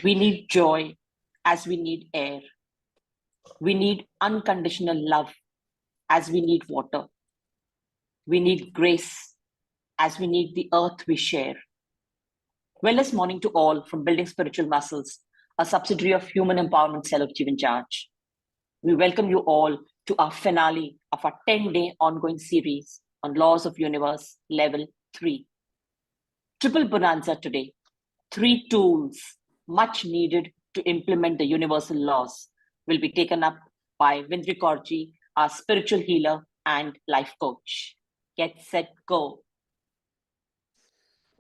We need joy as we need air. We need unconditional love as we need water. We need grace as we need the earth we share. Wellness morning to all from Building Spiritual Muscles, a subsidiary of Human Empowerment Cell of Jeevan Charge. We welcome you all to our finale of our 10-day ongoing series on Laws of Universe Level 3. Triple bonanza today. 3 tools much needed to implement the universal laws will be taken up by Vindri Kaurji, our spiritual healer and life coach. Get set, go.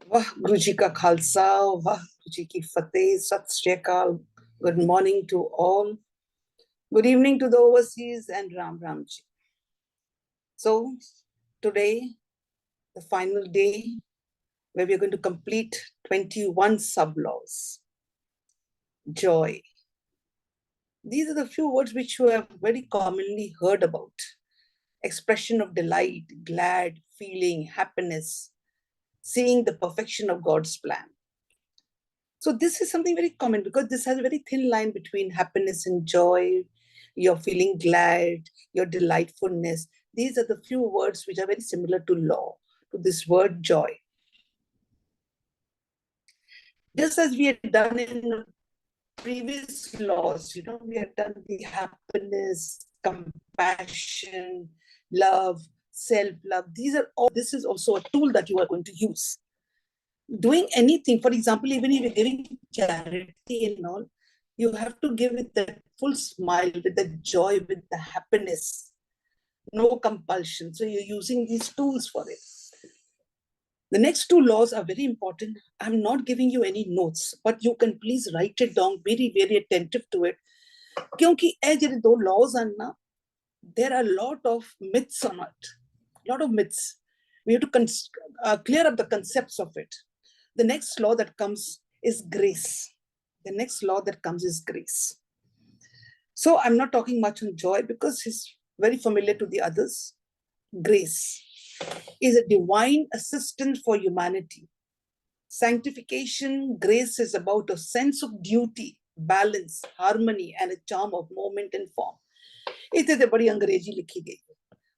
Wah Guru Ji ka Khalsa, Wah Guru Ji ki Fateh, Sat Shri Akal. Good morning to all. Good evening to the overseas and Ram Ram Ji. So today, the final day where we're going to complete 21 sub-laws. Joy. These are the few words which you have very commonly heard about. Expression of delight, glad, feeling, happiness, seeing the perfection of God's plan. So this is something very common because this has a very thin line between happiness and joy, you're feeling glad, your delightfulness. These are the few words which are very similar to law, to this word joy. Just as we had done in previous laws, we had done the happiness, compassion, love, self-love. This is also a tool that you are going to use. Doing anything, for example, even if you're giving charity and all, you have to give with the full smile, with the joy, with the happiness, no compulsion. So you're using these tools for it. The next 2 laws are very important. I'm not giving you any notes, but you can please write it down, very, very attentive to it. Because these 2 laws are na, there are a lot of myths on it. A lot of myths. We have to clear up the concepts of it. The next law that comes is grace. The next law that comes is grace. So I'm not talking much on joy because it's very familiar to the others. Grace is a divine assistance for humanity. Sanctification, grace is about a sense of duty, balance, harmony, and a charm of moment and form. It is a very Angrezi likhi gayi.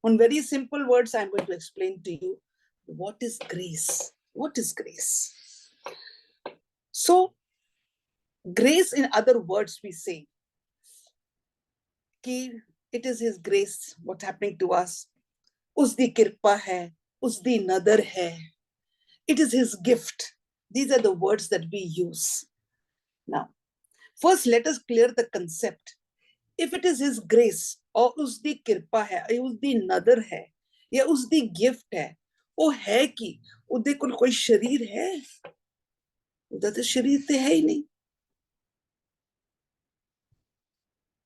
On very simple words, I'm going to explain to you what is grace. What is grace? So, grace, in other words, we say, कि it is His grace, what's happening to us. Usdi kirpa hai, usdi nadar hai. It is His gift. These are the words that we use. Now, first let us clear the concept. If it is His grace, or usdi kirpa hai, or usdi nadar hai, या उसदी gift है, वो है कि उदे कोई शरीर है, उदा तो शरीर ते है ही नहीं.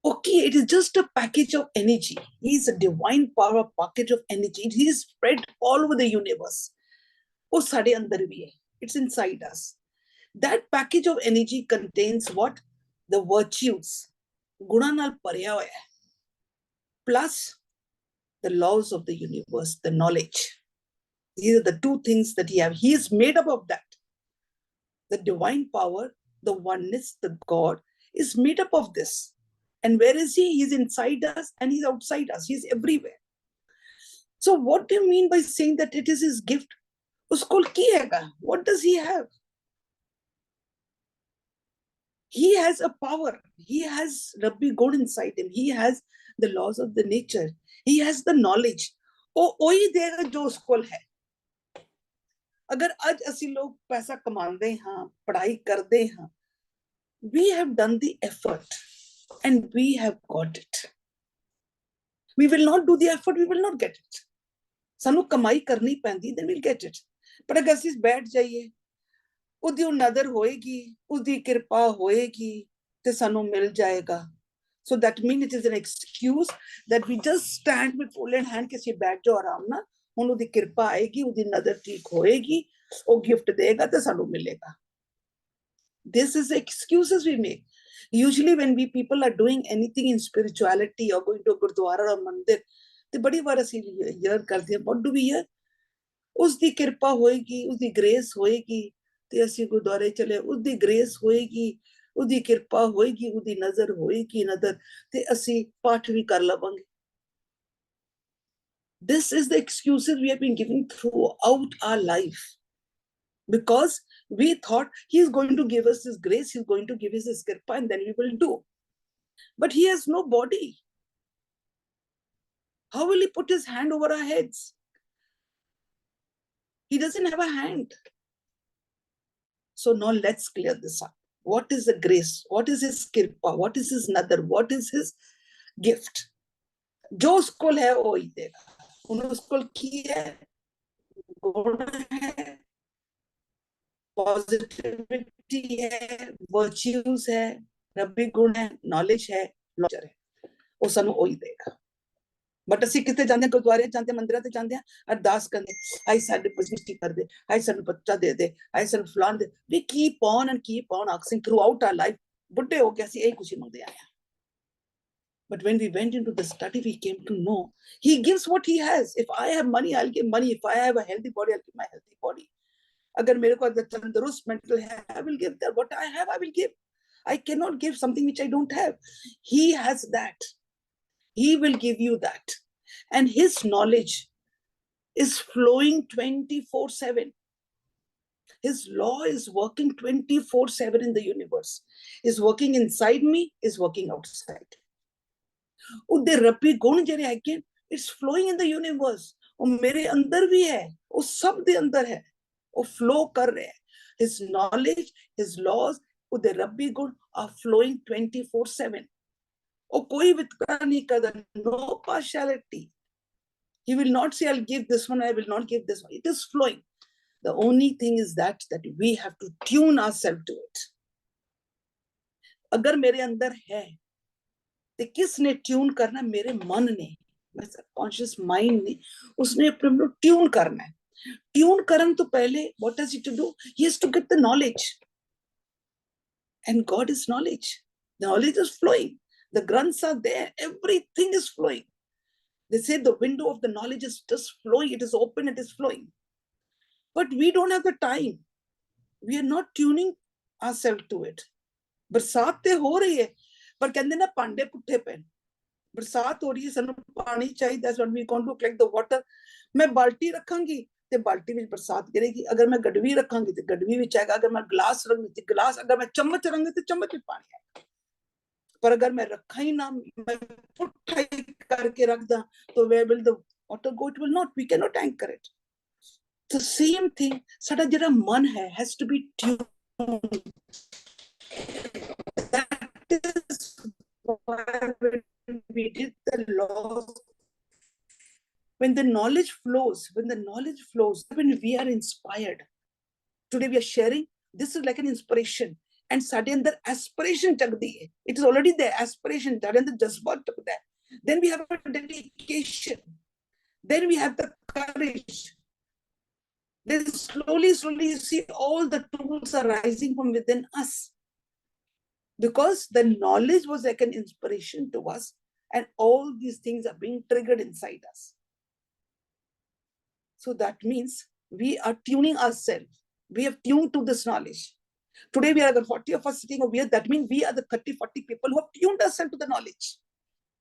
Okay, it is just a package of energy. He is a divine power package of energy. He is spread all over the universe. वो साढ़े अंदर भी है. It's inside us. That package of energy contains what? The virtues. गुणा नाल भरिया होया है. Plus the laws of the universe, the knowledge. These are the 2 things that he is made up of that. The divine power, the oneness, the God is made up of this. And where is he? He's inside us and he's outside us. He's everywhere. So what do you mean by saying that it is his gift? उसको की हैगा. What does he have? He has a power. He has Rabbi God inside him. He has the laws of the nature. He has the knowledge. ਉਹ ਉਹੀ ਦੇਗਾ ਜੋ ਉਸ ਕੋਲ ਹੈ. ਅਗਰ ਅੱਜ ਅਸੀਂ ਲੋਕ ਪੈਸਾ ਕਮਾਉਂਦੇ ਹਾਂ, ਪੜ੍ਹਾਈ ਕਰਦੇ ਹਾਂ, we have done the effort and we have got it. We will not do the effort, we will not get it. ਸਾਨੂੰ ਕਮਾਈ ਕਰਨੀ ਪੈਂਦੀ, then we'll get it. ਪਰ ਅਗਰ ਅਸੀਂ ਬੈਠ ਜਾਈਏ, ਉਹਦੀ ਨਜ਼ਰ ਹੋਏਗੀ, ਉਹਦੀ ਕਿਰਪਾ ਹੋਏਗੀ ਤੇ ਸਾਨੂੰ ਮਿਲ ਜਾਏਗਾ. So that means it is an excuse that we just stand with folded hand ਕਿ ਅਸੀਂ ਬੈਠ ਜਾਓ ਆਰਾਮ ਨਾਲ, ਹੁਣ ਉਹਦੀ ਕਿਰਪਾ ਆਏਗੀ, ਉਹਦੀ ਨਜ਼ਰ ਠੀਕ ਹੋਏਗੀ, ਉਹ ਗਿਫਟ ਦੇਗਾ ਤੇ ਸਾਨੂੰ ਮਿਲੇਗਾ. This is the excuses we make. Usually when we people are doing anything in spirituality or going to a gurdwara or mandir, ਤੇ ਬੜੀ ਵਾਰ ਅਸੀਂ hear ਕਰਦੇ ਹਾਂ, what do we hear? ਉਸਦੀ ਕਿਰਪਾ ਹੋਏਗੀ, ਉਸਦੀ ਗ੍ਰੇਸ ਹੋਏਗੀ ਤੇ ਅਸੀਂ ਗੁਰਦੁਆਰੇ ਚਲੇ, ਉਸਦੀ ਗ੍ਰੇਸ ਹੋਏਗੀ, ਉਹਦੀ ਕਿਰਪਾ ਹੋਏਗੀ, ਉਹਦੀ ਨਜ਼ਰ ਹੋਏਗੀ, ਨਜ਼ਰ ਤੇ ਅਸੀਂ ਪਾਠ ਵੀ ਕਰ ਲਵਾਂਗੇ. This is the excuses we have been giving throughout our life, because we thought he is going to give us his grace, he is going to give us his kirpa, and then we will do. But he has no body. How will he put his hand over our heads? He doesn't have a hand. So now let's clear this up. What is the grace? What is his kirpa? What is his nadar? What is his gift? जो उसको है वो ही देगा. उन्होंने उसको की है, गुण है, पॉजिटिविटी है, वर्च्यूज है, रब्बी गुण है, नॉलेज है, लॉजर है, वो सानू वही देगा. बट ਅਸੀਂ ਕਿਤੇ ਜਾਂਦੇ, ਗੁਰਦੁਆਰੇ ਜਾਂਦੇ, ਮੰਦਿਰਾਂ ਤੇ ਜਾਂਦੇ ਆ, ਅਰਦਾਸ ਕਰਦੇ, ਹਾਏ ਸਾਡੇ ਪਰਮਿਸ਼ਟੀ ਕਰ ਦੇ, ਹਾਏ ਸਾਨੂੰ ਬੱਚਾ ਦੇ ਦੇ, ਹਾਏ ਸਾਨੂੰ ਫਲਾਣ ਦੇ. We keep on and keep on asking throughout our life. ਬੁੱਢੇ ਹੋ ਕੇ ਅਸੀਂ ਇਹ ਕੁਝ ਮੰਗਦੇ ਆਏ ਆ. But when we went into the study, we came to know he gives what he has. If I have money, I'll give money. If I have a healthy body, I'll give my healthy body. अगर मेरे को तंदुरुस्त mental है, I will give that. What I have, I will give. I cannot give something which I don't have. He has that. He will give you that. And his knowledge is flowing 24/7. His law is working 24/7 in the universe. Is working inside me, is working outside. ਉਹਦੇ ਰੱਬੀ ਗੁਣ ਜਿਹੜੇ ਹੈਗੇ, it's flowing in the universe. ਉਹ ਮੇਰੇ ਅੰਦਰ ਵੀ ਹੈ, ਉਹ ਸਭ ਦੇ ਅੰਦਰ ਹੈ, ਉਹ flow ਕਰ ਰਿਹਾ ਹੈ. His knowledge, his laws, ਉਹਦੇ ਰੱਬੀ ਗੁਣ are flowing 24/7. ਉਹ ਕੋਈ ਵਿਤਕਰਾ ਨਹੀਂ ਕਰਦਾ, no partiality. He will not say, I'll give this one, I will not give this one. It is flowing. The only thing is that we have to tune ourselves to it. अगर मेरे अंदर है, तो किसने tune करना? मेरे मन ने, मेरे सबकॉन्शियस माइंड ने, उसने अपने ट्यून करना है. ट्यून करने तो पहले what does he to do? He has to get the knowledge. And God is knowledge. The knowledge is flowing. The grunts are there. Everything is flowing. They say the window of the knowledge is just flowing. It is open, it is flowing. But we don't have the time. We are not tuning ourselves to it. बरसात ते हो रही है, पर कहंदे ना भांडे पुट्ठे पे. बरसात हो रही है, सानू पानी चाहिए, that's what we want to collect the water. मैं बाल्टी रखांगी ते बाल्टी में बरसात गिरेगी. अगर मैं गडवी रखांगी तो गडवी में आएगा. अगर मैं गिलास रखूंगी तो गिलास, अगर मैं चम्मच रखूंगी तो चम्मच में पानी आएगा. पर अगर मैं रखा ही ना, मैं पुट्ठा ही करके रख दा, तो where will the water go? It will not. We cannot anchor it. The same thing, साडा जिहड़ा मन है has to be tuned. That is why when we did the laws, when the knowledge flows, when we are inspired. Today we are sharing, this is like an inspiration. And ਸਾਡੇ ਅੰਦਰ aspiration ਜਗਦੀ ਹੈ. It is already there, aspiration, ਸਾਡੇ ਅੰਦਰ ਜਜ਼ਬਾ ਜਗਦਾ ਹੈ. Then we have a dedication. Then we have the courage. Then slowly you see all the tools are rising from within us. Because the knowledge was like an inspiration to us, and all these things are being triggered inside us. So that means we are tuning ourselves. We have tuned to this knowledge. Today we are the 40 of us sitting over here. That means we are the 30-40 people who have tuned ourselves to the knowledge.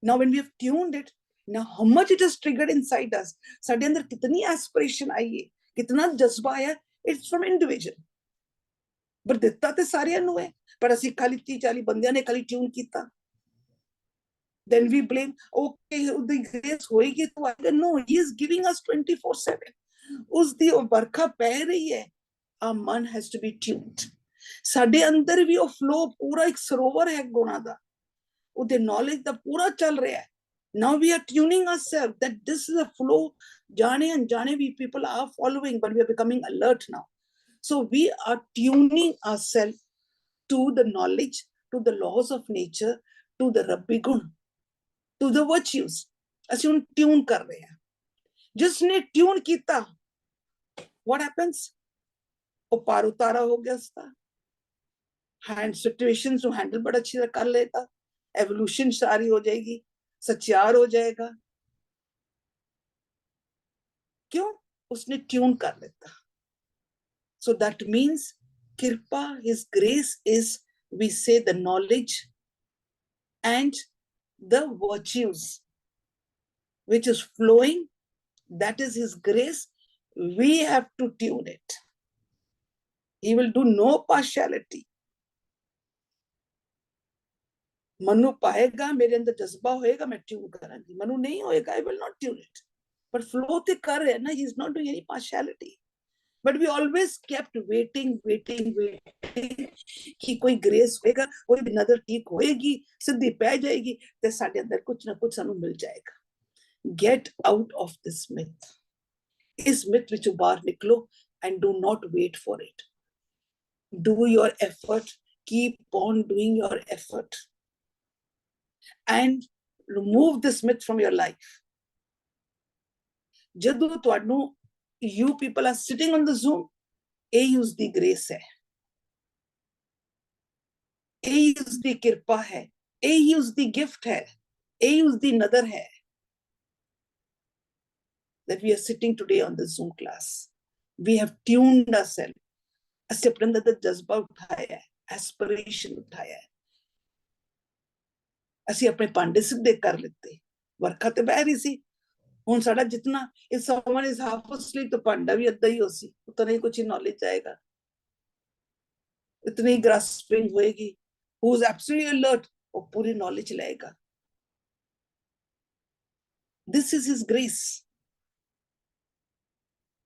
Now when we have tuned it, now how much it has triggered inside us. ਸਾਡੇ ਅੰਦਰ ਕਿਤਨੀ aspiration आई है कितना जज्बा आया, it's from individual, पर दिता ते सारियां नूं है, पर ਅਸੀਂ खाली 30-40 ਬੰਦਿਆਂ ਨੇ खाली ट्यून ਕੀਤਾ। Then we blame, okay, the grace होएगी तो आएगा। No, he is giving us 24/7, उसदी ਉਹ ਵਰਖਾ ਪੈ ਰਹੀ ਹੈ। our मन has to be tuned, ਸਾਡੇ ਅੰਦਰ ਵੀ ਉਹ flow ਪੂਰਾ ਇੱਕ ਸਰੋਵਰ ਹੈ ਗੁਣਾ ਦਾ, ਉਹਦੇ knowledge ਦਾ ਪੂਰਾ ਚੱਲ ਰਿਹਾ ਹੈ। Now we are tuning ourselves that this is a flow, ਜਾਣੇ ਅਣਜਾਣੇ we people are following, but we are becoming alert now. So we are tuning ourselves to the knowledge, to the laws of nature, to the Rabbi Gun, to the virtues. ਅਸੀਂ ਹੁਣ tune ਕਰ ਰਹੇ ਹਾਂ। ਜਿਸਨੇ tune ਕੀਤਾ, what happens? ਉਹ ਪਾਰ ਉਤਾਰਾ ਹੋ ਗਿਆ ਉਸਦਾ, हैंड सिचुएशंस को हैंडल बड़ा अच्छी तरह कर लेगा, एवोल्यूशन सारी हो जाएगी, सच्चार हो जाएगा। क्यों? उसने ट्यून कर लेता। सो दैट मीन्स कृपा, हिज ग्रेस इज, वी से the knowledge and the virtues which is flowing, that is his grace. We have to tune it. He will do no partiality. Manu पाएगा, मेरे अंदर जज्बा होएगा, मैं ट्यून करूंगी। मनु नहीं होएगा, I will not tune it. But flow ते कर रहे हैं ना, he is not doing any partiality. But we always kept waiting कि कोई ग्रेस होएगा, कोई भी नजर ठीक होएगी, सिद्धि पै जाएगी, ते साडे अंदर कुछ ना कुछ सानू मिल जाएगा। Get out of this myth. इस myth विचों बाहर निकलो and do not wait for it. Do your effort, keep on doing your effort. And remove this myth from your life. ਜਦੋਂ ਤੁਹਾਨੂੰ, you people are sitting on the Zoom, ਇਹ ਉਸਦੀ grace ਹੈ, ਇਹ ਉਸਦੀ ਕਿਰਪਾ ਹੈ, ਇਹ ਉਸਦੀ gift ਹੈ, ਇਹ ਉਸਦੀ ਨਦਰ ਹੈ, that we are sitting today on the Zoom class. We have tuned ourselves. ਅਸੀਂ ਆਪਣੇ ਅੰਦਰ ਦਾ ਜਜ਼ਬਾ ਉਠਾਇਆ ਹੈ, ਐਸਪੀਰੇਸ਼ਨ ਉਠਾਇਆ ਹੈ, ਅਸੀਂ ਆਪਣੇ ਭਾਂਡੇ ਸਿੱਧੇ ਕਰ ਲਿੱਤੇ। ਵਰਖਾ ਤੇ ਬਹਿ ਰਹੀ ਸੀ, ਹੁਣ ਸਾਡਾ ਜਿਤਨਾ ਇਸ someone is half asleep, तो ਭਾਂਡਾ ਵੀ ਅੱਧਾ ਹੀ ਹੋ ਸੀ, ਉਤਨਾ ਹੀ ਕੁਝ ਨੌਲੇਜ ਆਏਗਾ, इतनी grasping होएगी। who is absolutely alert, वो पूरी knowledge लाएगा। this is his grace,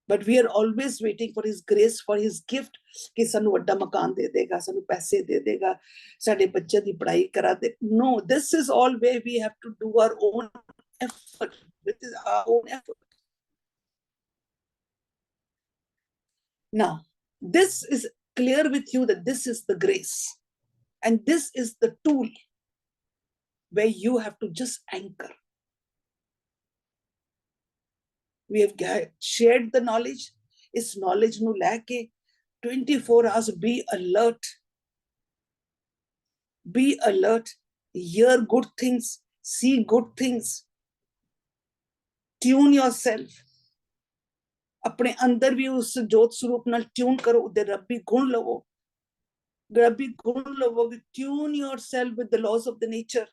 but we are always waiting for his grace, for his gift, कि सानू ਵੱਡਾ ਮਕਾਨ ਦੇ ਦੇਗਾ, सानू ਪੈਸੇ ਦੇ ਦੇਗਾ, ਸਾਡੇ ਬੱਚੇ ਦੀ ਪੜ੍ਹਾਈ ਕਰਾ ਦੇ। no, this is all where we have to do our own effort. This is our own effort. Now, this is clear with you that this is the grace, and this is the tool where you have to just anchor. We have shared the knowledge. Is knowledge nu leke 24 hours be alert. Be alert. Hear good things. See good things. Tune yourself. अपने अंदर भी उस जोत स्वरूप नाल tune करो, उदे रब्बी गुण लवो। रब्बी गुण लवोगे, tune yourself with the laws of the nature.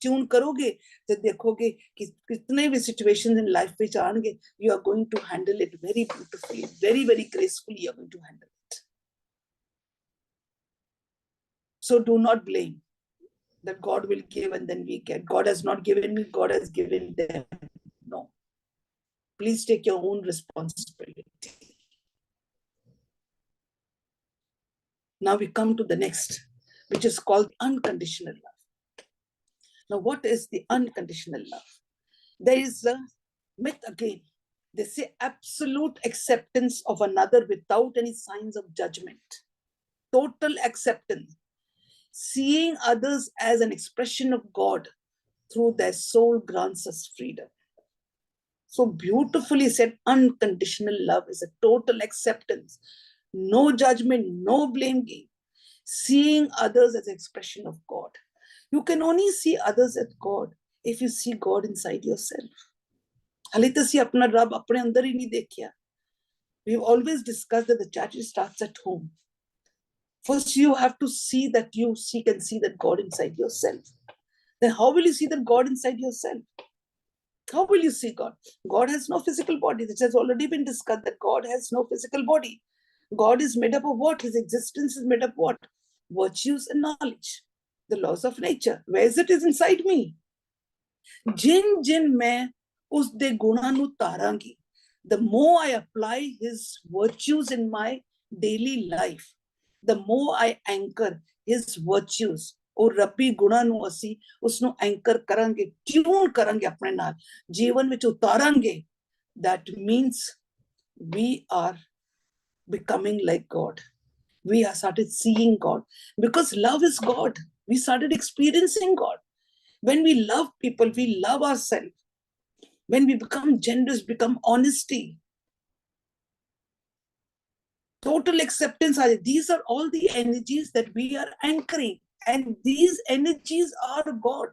Tune करोगे तो देखोगे कि कितने भी सिचुएशंस इन लाइफ में आएंगे, you are going to handle it very beautifully, very very gracefully, you are going to handle it. So do not blame that God will give and then we get. God has not given me, God has given them. No. Please take your own responsibility. Now we come to the next, which is called unconditional love. Now, what is the unconditional love? There is a myth again. They say absolute acceptance of another without any signs of judgment. Total acceptance. Seeing others as an expression of God through their soul grants us freedom. So beautifully said, unconditional love is a total acceptance. No judgment, no blame game. Seeing others as an expression of God. You can only see others as God if you see God inside yourself. हाले तो सी अपना रब अपने अंदर ही नहीं देखिया. We've always discussed that the charity starts at home. First, you have to see that you can see that God inside yourself. Then how will you see that God inside yourself? How will you see God? God has no physical body. This has already been discussed, that God has no physical body. God is made up of what? His existence is made up of what? Virtues and knowledge. The laws of nature. Where is it? Is inside me. जिन जिन मैं उसदे गुणां नूं तारांगी, the more I apply his virtues in my daily life, the more I anchor his virtues. और रब्बी गुणां नूं ਅਸੀਂ ਉਸ ਨੂੰ anchor ਕਰਾਂਗੇ, tune ਕਰਾਂਗੇ ਆਪਣੇ ਨਾਲ, ਜੀਵਨ ਵਿੱਚ ਉਤਾਰਾਂਗੇ. That means we are becoming like God. We have started seeing God because love is God. We started experiencing God. When we love people, we love ourselves. When we become generous, become honesty, total acceptance. These are all the energies that we are anchoring, and these energies are God.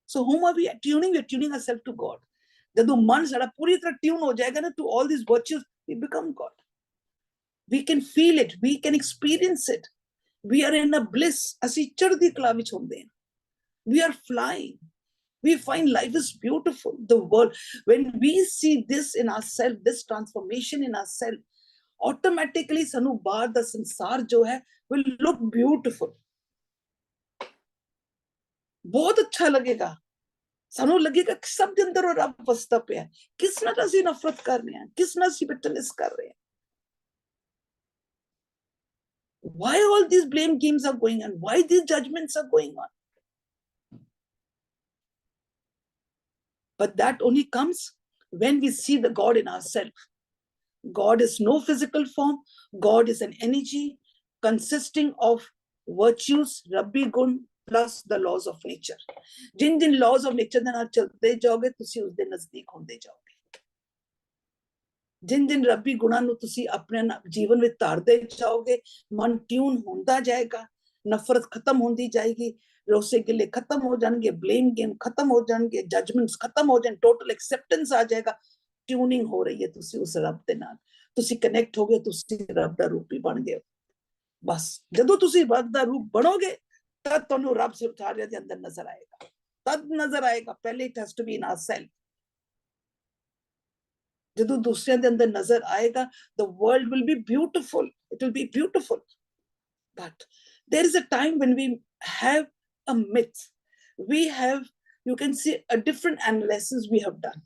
So whom are we tuning? We're tuning ourselves to God. ਜਦੋਂ ਮਨ ਸਾਡਾ ਪੂਰੀ ਤਰ੍ਹਾਂ tune ਹੋ ਜਾਏਗਾ ਨਾ to all these virtues, we become God. We can feel it. We can experience it. We are in a bliss. ਅਸੀਂ ਚੜ੍ਹਦੀ ਕਲਾ ਵਿੱਚ ਹੁੰਦੇ ਹਾਂ. We are flying. We find life is beautiful. The world, when we see this in ourselves, this transformation in ourselves, automatically sanu baar da sansar jo hai will look beautiful. बहुत अच्छा लगेगा. ਸਾਨੂੰ ਲੱਗੇਗਾ ਕਿ ਸਭ ਦੇ ਅੰਦਰ ਉਹ ਰੱਬ ਵਸਦਾ ਪਿਆ. ਕਿਸ ਨਾਲ ਅਸੀਂ ਨਫ਼ਰਤ ਕਰ ਰਹੇ ਹਾਂ, ਕਿਸ ਨਾਲ ਅਸੀਂ ਬਿਟਰਨੈਸ ਕਰ ਰਹੇ ਹਾਂ. Why all these blame games are going on? Why these judgments are going on? But that only comes when we see the God in ourselves. God is no physical form. God is an energy consisting of virtues, Rabbi Gun, plus the laws of nature. Jin Jin laws of nature ਦੇ ਨਾਲ ਚਲਦੇ ਜਾਓਗੇ ਤੁਸੀਂ ਉਸ ਦੇ ਨਜ਼ਦੀਕ ਹੁੰਦੇ ਜਾਓਗੇ. ਜਿਨ ਜਿਨ ਰੱਬੀ ਗੁਣਾਂ ਨੂੰ ਤੁਸੀਂ ਆਪਣੇ ਜੀਵਨ ਵਿੱਚ ਧਾਰਦੇ ਜਾਓਗੇ, ਮਨ ਟਿਊਨ ਹੁੰਦਾ ਜਾਏਗਾ, ਨਫ਼ਰਤ ਖਤਮ ਹੁੰਦੀ ਜਾਏਗੀ, ਰੋਸੇ ਗਿਲੇ ਖਤਮ ਹੋ ਜਾਣਗੇ, ਬਲੇਮ ਗੇਮ ਖਤਮ ਹੋ ਜਾਣਗੇ, ਜਜਮੈਂਟਸ ਖਤਮ ਹੋ ਜਾਣ, ਟੋਟਲ ਐਕਸੈਪਟੈਂਸ ਆ ਜਾਏਗਾ. ਟਿਊਨਿੰਗ ਹੋ ਰਹੀ ਹੈ ਤੁਸੀਂ ਉਸ ਰੱਬ ਦੇ ਨਾਲ, ਤੁਸੀਂ ਕਨੈਕਟ ਹੋ ਗਏ, ਤੁਸੀਂ ਰੱਬ ਦਾ ਰੂਪ ਹੀ ਬਣ ਗਏ. ਬਸ ਜਦੋਂ ਤੁਸੀਂ ਰੱਬ ਦਾ ਰੂਪ ਬਣੋਗੇ ਤਦ ਤੁਹਾਨੂੰ ਰੱਬ ਸਾਰਿਆਂ ਦੇ ਅੰਦਰ ਨਜ਼ਰ ਆਏਗਾ. ਤਦ ਨਜ਼ਰ ਆਏਗਾ. ਪਹਿਲੇ it has to be in ourself. ਜਦੋਂ ਦੂਸਰਿਆਂ ਦੇ ਅੰਦਰ ਨਜ਼ਰ ਆਏਗਾ, the world will be beautiful. It will be beautiful. But there is a time when we have a myth. We have, you can see, a different analysis we have done.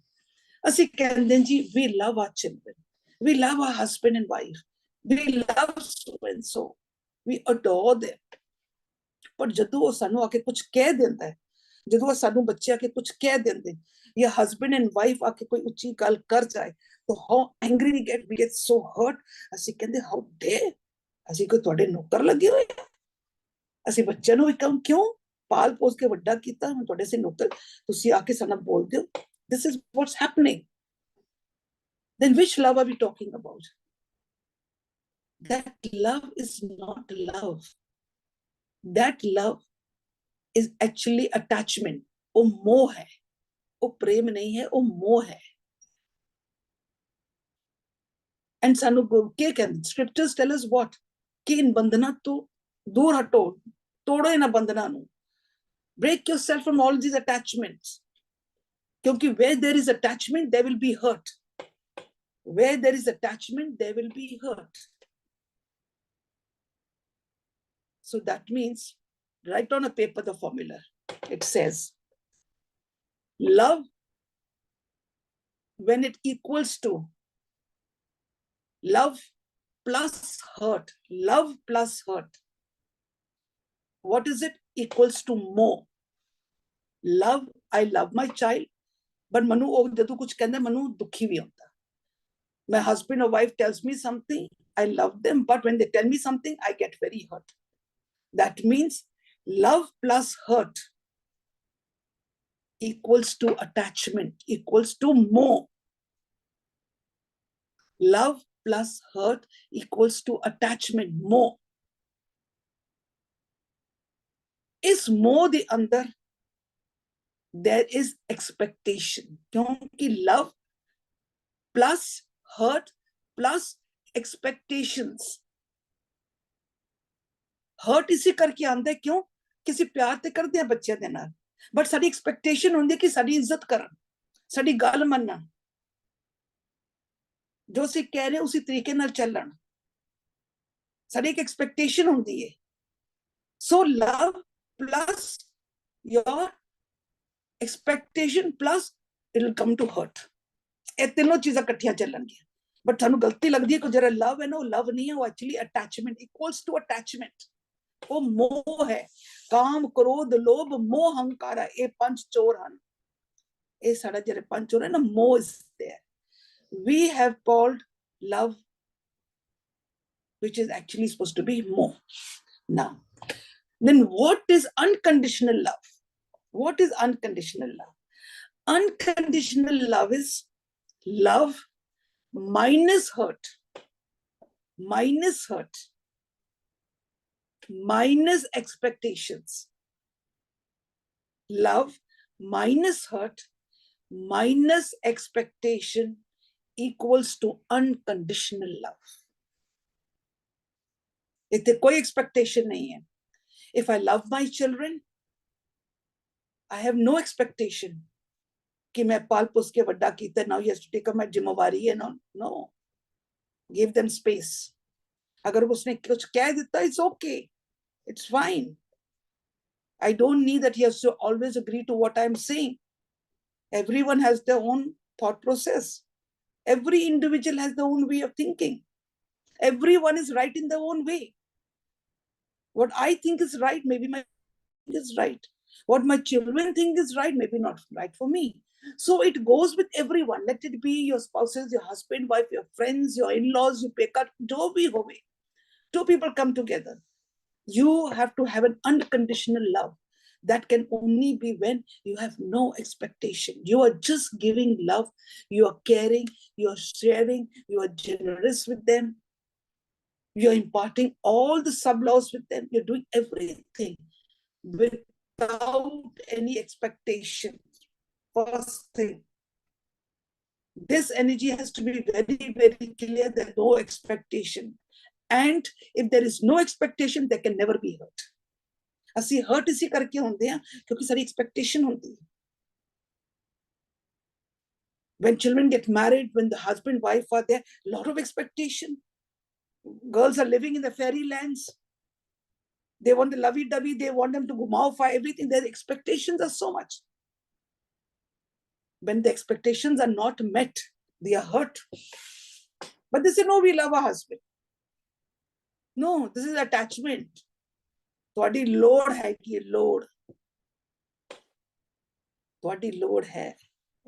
ਅਸੀਂ ਕਹਿੰਦੇ ਜੀ, we love our children. We love our husband and wife. We love so and so. We adore them. ਪਰ ਜਦੋਂ ਉਹ ਸਾਨੂੰ ਆ ਕੇ ਕੁਝ ਕਹਿ ਦਿੰਦਾ ਹੈ, ਜਦੋਂ ਸਾਨੂੰ ਬੱਚੇ ਆ ਕੇ ਕੁਝ ਕਹਿ ਦਿੰਦੇ, ਜਾਂ ਹਸਬੈਂਡ ਐਂਡ ਵਾਈਫ ਆ ਕੇ ਕੋਈ ਉੱਚੀ ਗੱਲ ਕਰ ਜਾਏ, ਤਾਂ how angry we get so hurt. ਅਸੀਂ ਕਹਿੰਦੇ ਹਾਊ ਡੇਅਰ, ਅਸੀਂ ਕੋਈ ਤੁਹਾਡੇ ਨੌਕਰ ਲੱਗੇ ਹੋਏ ਆ. ਅਸੀਂ ਬੱਚਿਆਂ ਨੂੰ ਵੀ ਕਹੂੰ ਕਿਉਂ ਪਾਲ ਪੋਸ ਕੇ ਵੱਡਾ ਕੀਤਾ, ਹੁਣ ਤੁਹਾਡੇ ਸੇ ਨੌਕਰ, ਤੁਸੀਂ ਆ ਕੇ ਸਾਨੂੰ ਬੋਲਦੇ ਹੋ. This is what's happening. Then which love are we talking about? That love is not love. That love is actually attachment. वो मोह है, वो प्रेम नहीं है, वो मोह है. And सानू क्या कहते, scriptures tell us what? कि इन बंधना तो दूर हटो, तोड़ो इन बंधना नु. Break yourself from all these attachments. क्योंकि where there is attachment, there will be hurt. Where there is attachment, there will be hurt. So that means, write on a paper the formula. It says, love, when it equals to love plus hurt, love plus hurt, what is it? Equals to more. Love, I love my child, but manu oh jadoo kuch kehna manu dukhi bhi hota. My husband or wife tells me something, I love them, but when they tell me something, I get very hurt. That means love plus hurt equals to attachment, equals to more. Love plus hurt equals to attachment, more. Is more the अंदर there is expectation. क्योंकि love plus hurt plus expectations. Hurt इसी करके आंदा है, क्यों? किसी प्यार ते करते हैं बच्चे दे नाल, but साडी expectation होंदी है कि साडी इज्जत करन, ਸਾਡੀ ਗੱਲ ਮੰਨਣ, ਜੋ ਅਸੀਂ ਕਹਿ ਰਹੇ ਉਸੇ ਤਰੀਕੇ ਨਾਲ ਚੱਲਣ, ਸਾਡੀ ਇੱਕ ਐਕਸਪੈਕਟੇਸ਼ਨ ਹੁੰਦੀ ਹੈ। ਸੋ ਲਵ plus your expectation plus it will come to hurt. ਇਹ ਤਿੰਨੋਂ ਚੀਜ਼ਾਂ ਇਕੱਠੀਆਂ ਚੱਲਣਗੀਆਂ। ਬਟ ਸਾਨੂੰ ਗਲਤੀ ਲੱਗਦੀ ਹੈ ਕਿ ਜਿਹੜਾ ਲਵ ਹੈ ਨਾ, ਉਹ ਲਵ ਨਹੀਂ ਹੈ, ਉਹ actually attachment equals to attachment. ਉਹ ਮੋਹ ਹੈ। ਕਾਮ, ਕ੍ਰੋਧ, ਲੋਭ, ਮੋਹ, ਹੰਕਾਰ, ਇਹ ਪੰਜ ਚੋਰ ਹਨ। ਇਹ ਸਾਡਾ ਜਿਹੜੇ ਪੰਜ ਚੋਰ ਹੈ ਨਾ, ਮੋਹ is there. We have called love, which is actually supposed to be more. Now, then what is unconditional love? What is unconditional love? Unconditional love is love minus hurt, minus hurt, minus expectations. Love minus hurt, minus expectation equals to unconditional love. इतने कोई expectation नहीं है. If I love my children, I have no expectation कि मैं पाल पोस के वड्डा कीता, now he has to take up my जिम्मेवारी है. No. Give them space. अगर उसने कुछ कह देता, it's okay. It's fine. I don't need that he has to always agree to what I'm saying. Everyone has their own thought process. Every individual has their own way of thinking. Everyone is right in their own way. What I think is right, maybe my is right. What my children think is right, maybe not right for me. So it goes with everyone. Let it be your spouses, your husband, wife, your friends, your in-laws, you pick up, do be howe. Two people come together. You have to have an unconditional love. That can only be when you have no expectation. You are just giving love. You are caring. You are sharing. You are generous with them. You are imparting all the sub-laws with them. You're doing everything without any expectation. First thing, this energy has to be very, very clear. There's no expectation. And if there is no expectation, there can never be hurt. ਅਸੀਂ hurt ਇਸੇ ਕਰਕੇ ਹੁੰਦੇ ਆ ਕਿਉਂਕਿ ਸਾਡੀ expectation ਹੁੰਦੀ ਹੈ. When children get married, when the husband wife are there, a lot of expectation. Girls are living in the fairy lands. They want the lovey-dovey. They want them to gumao everything. Their expectations are so much. When the expectations are not met, they are hurt. But they say, no, we love our husband. No, this is attachment. ਤੁਹਾਡੀ ਲੋੜ ਹੈ ਕਿ ਲੋੜ ਤੁਹਾਡੀ ਲੋੜ ਹੈ,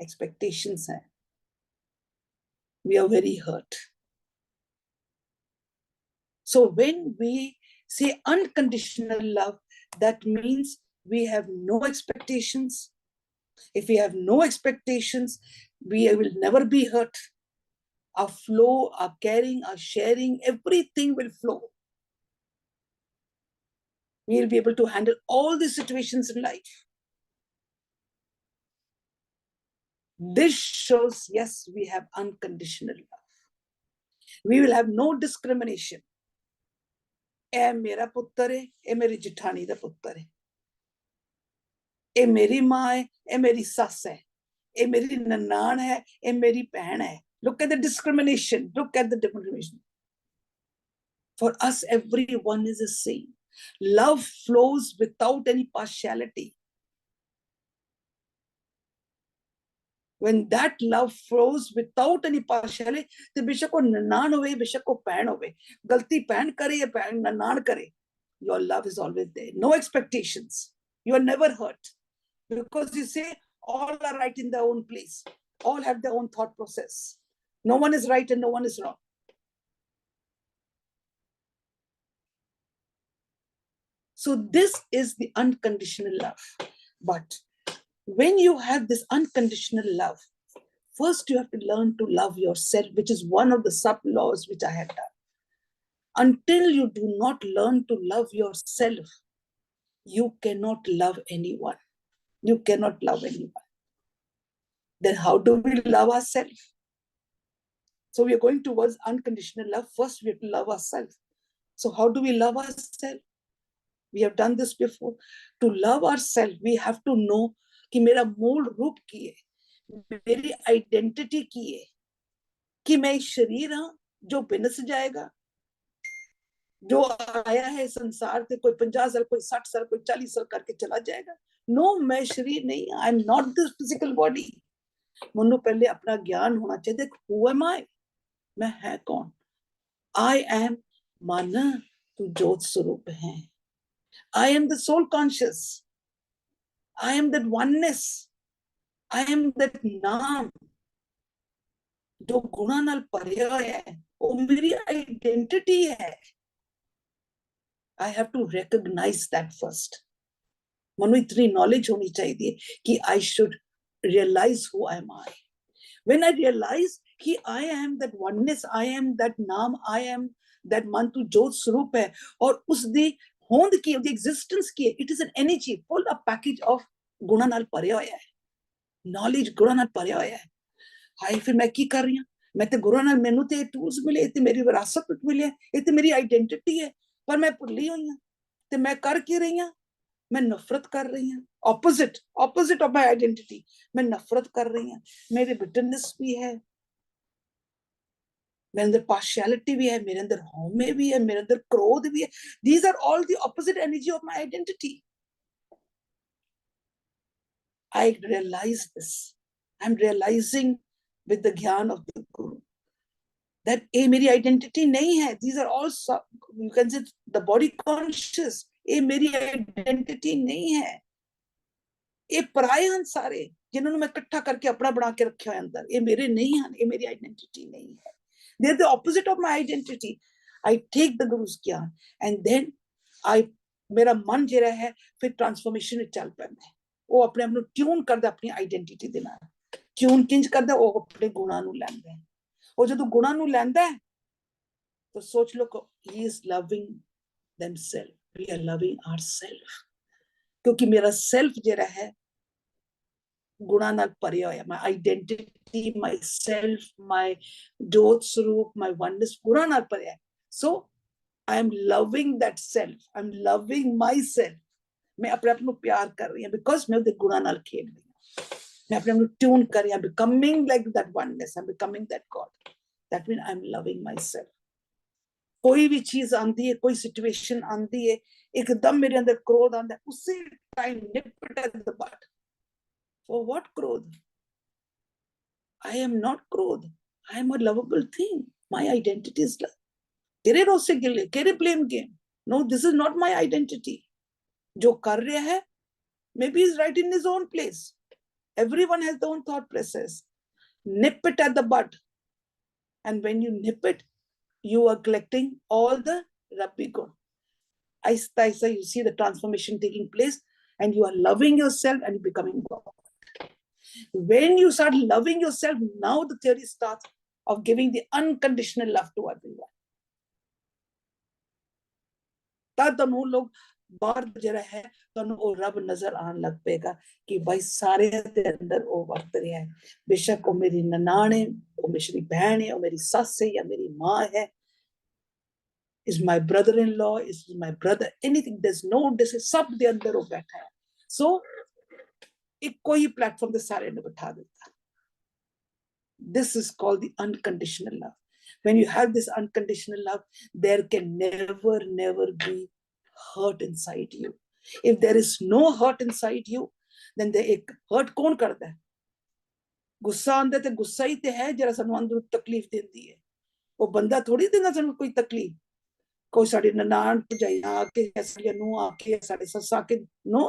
expectations ਹੈ. We are very hurt. So when we say unconditional love, that means we have no expectations. If we have no expectations, we will never be hurt. Our flow, our caring, our sharing, everything will flow. We'll be able to handle all the situations in life. This shows, yes, we have unconditional love. We will have no discrimination. ਇਹ ਮੇਰਾ ਪੁੱਤਰ ਹੈ, ਇਹ ਮੇਰੀ ਜਠਾਣੀ ਦਾ ਪੁੱਤਰ ਹੈ, ਇਹ ਮੇਰੀ ਮਾਂ ਹੈ, ਇਹ ਮੇਰੀ ਸੱਸ ਹੈ, ਇਹ ਮੇਰੀ ਨਨਾਣ ਹੈ, ਇਹ ਮੇਰੀ ਭੈਣ ਹੈ. Look at the discrimination. Look at the discrimination. For us, everyone is the same. Love flows without any partiality. When that love flows without any partiality, तो बेशक वो ननान होवे, बेशक वो पैन होवे, गलती पैन करे या पैन ननान करे, your love is always there. No expectations. You are never hurt because you say all are right in their own place. All have their own thought process. No one is right and no one is wrong. So this is the unconditional love. But when you have this unconditional love, first you have to learn to love yourself, which is one of the sub-laws which I have done. Until you do not learn to love yourself, you cannot love anyone. You cannot love anyone. Then how do we love ourselves? So we are going towards unconditional love. First, we have to love ourselves. So how do we love ourselves? We have done this before. To love ourselves, we have to know कि मेरा मूल रूप की है, मेरी identity की है कि मैं एक शरीर हाँ जो बिनस जाएगा, जो आया है संसार से, कोई 50 साल, कोई 60 साल, कोई 40 साल करके चला जाएगा। नो, मैं शरीर नहीं, I am not this physical body. Manu पहले अपना ज्ञान होना चाहिए, हु एम आई, मैं है कौन। आई एम मन, तू ज्योत स्वरूप है। I am the soul conscious, I am that oneness, I am that नाम जो गुणा नाल भरिया है, वो मेरी आइडेंटिटी है। I have to recognise that first. मनु इतनी नॉलेज होनी चाहिए कि I should realise who am I. When I realize कि I am that oneness, I am that नाम, I am that मन तू जो स्वरूप है, और उस दी होंद की, उसदी एग्जिस्टेंस की, it is an energy full a package of गुणा नाल भरिया होया है, नॉलेज गुणा नाल भरिया होया है। हाय फिर मैं की कर रही हूं, मैं ते गुरु नाल मैनू ते टूल्स मिले, ते मेरी विरासत मिले, ये ते मेरी आइडेंटिटी है, पर मैं भुल्ली हुई हूं। ते मैं कर की रही हूं, मैं नफरत कर रही हूं, opposite opposite of my identity, मैं नफरत कर रही हूं। मेरे बिटरनेस भी है, मेरे अंदर पार्शियलिटी भी है, मेरे अंदर हौमे भी है, मेरे अंदर क्रोध भी है। These are all the opposite energy of my identity. I realise this, I am realising with the gyan of the guru that ये मेरी आइडेंटिटी नहीं है। These are all, you can say the body conscious, ये मेरी आइडेंटिटी नहीं है। ये पराए हैं सारे, जिन्होंने मैं इकट्ठा करके अपना बना के रखा है अंदर, ये मेरे नहीं हैं, ये मेरी आइडेंटिटी नहीं है। They're the opposite of my identity. I take the Guru's ज्ञान and then I, मेरा मन ਜਿਹੜਾ है फिर ट्रांसफॉर्मेशन ਵਿੱਚ ਚੱਲ ਪੈਂਦਾ ਹੈ। ਉਹ ਆਪਣੇ ਆਪ ਨੂੰ ट्यून ਕਰਦਾ ਆਪਣੀ ਆਈਡੈਂटिटी ਦੇ ਨਾਲ। ट्यून ਕਿੰਜ ਕਰਦਾ, ਉਹ ਆਪਣੇ ਗੁਣਾਂ ਨੂੰ ਲੈਂਦਾ ਹੈ। ਉਹ ਜਦੋਂ ਗੁਣਾਂ ਨੂੰ ਲੈਂਦਾ ਹੈ ਤਾਂ ਸੋਚ ਲਓ, he is loving themselves, we are loving ourselves। ਕਿਉਂਕਿ ਮੇਰਾ ਸੈਲਫ ਜਿਹੜਾ ਹੈ गुणा नाल भरिया होया, my identity, my self, my ज्योत स्वरूप, माय वननेस गुणा नाल भरिया है। So I am loving that self, I am loving my self. मैं अपने आप को प्यार कर रही हूं बिकॉज मैं उहदे गुणा नाल खेल रही हूं, मैं अपने आप को ट्यून कर रही हूं, becoming like that oneness, I am becoming that God. That mean I am loving my self. कोई भी चीज आंदी है, कोई सिचुएशन आंदी है, एकदम मेरे अंदर क्रोध आंदा है, उसी टाइम निपट at the but. For what Krodh? I am not Krodh. I am a lovable thing. My identity is love. तेरे रोसे गिले, तेरे blame game. No, this is not my identity. जो कर रहा है, maybe he's right in his own place. Everyone has their own thought process. Nip it at the bud. And when you nip it, you are collecting all the Rabbi gun. Aista aista, you see the transformation taking place, and you are loving yourself and becoming God. When you start loving yourself, now the theory starts of giving the unconditional love to everyone. तब ਤੁਹਾਨੂੰ ਲੋਕ ਬਾਹਰ ਜਿਹੜਾ ਹੈ ਤੁਹਾਨੂੰ ਉਹ ਰੱਬ ਨਜ਼ਰ ਆਉਣ ਲੱਗ ਪਏਗਾ ਕਿ ਭਾਈ ਸਾਰੇ ਦੇ ਅੰਦਰ ਉਹ ਵਰਤ ਰਿਹਾ ਹੈ। ਬੇਸ਼ੱਕ ਉਹ ਮੇਰੀ ਨਨਾਣ ਹੈ, ਉਹ ਮੇਰੀ ਭੈਣ ਹੈ, ਉਹ ਮੇਰੀ ਸੱਸ ਹੈ ਜਾਂ ਮੇਰੀ ਮਾਂ ਹੈ, is my brother-in-law, is my brother, anything, there's no, this is ਸਭ ਦੇ ਅੰਦਰ ਉਹ ਬੈਠਾ ਹੈ। ਸੋ ਇੱਕੋ ਹੀ ਪਲੇਟਫਾਰਮ ਤੇ ਸਾਰੇ ਨੂੰ ਬਿਠਾ ਦਿੱਤਾ। This is called the unconditional love. When you have this unconditional love, there can never be hurt inside you. If there is no hurt inside you, then the hurt कौन करता है? गुस्सा आंदा ते गुस्सा ही ते है जरा सानू अंदर तकलीफ देती है। वो बंदा थोड़ी देना सानू कोई तकलीफ, कोई साड़ी ननान भजाई आके, साड़ी नूंह आके, साड़ी सस आके, नो।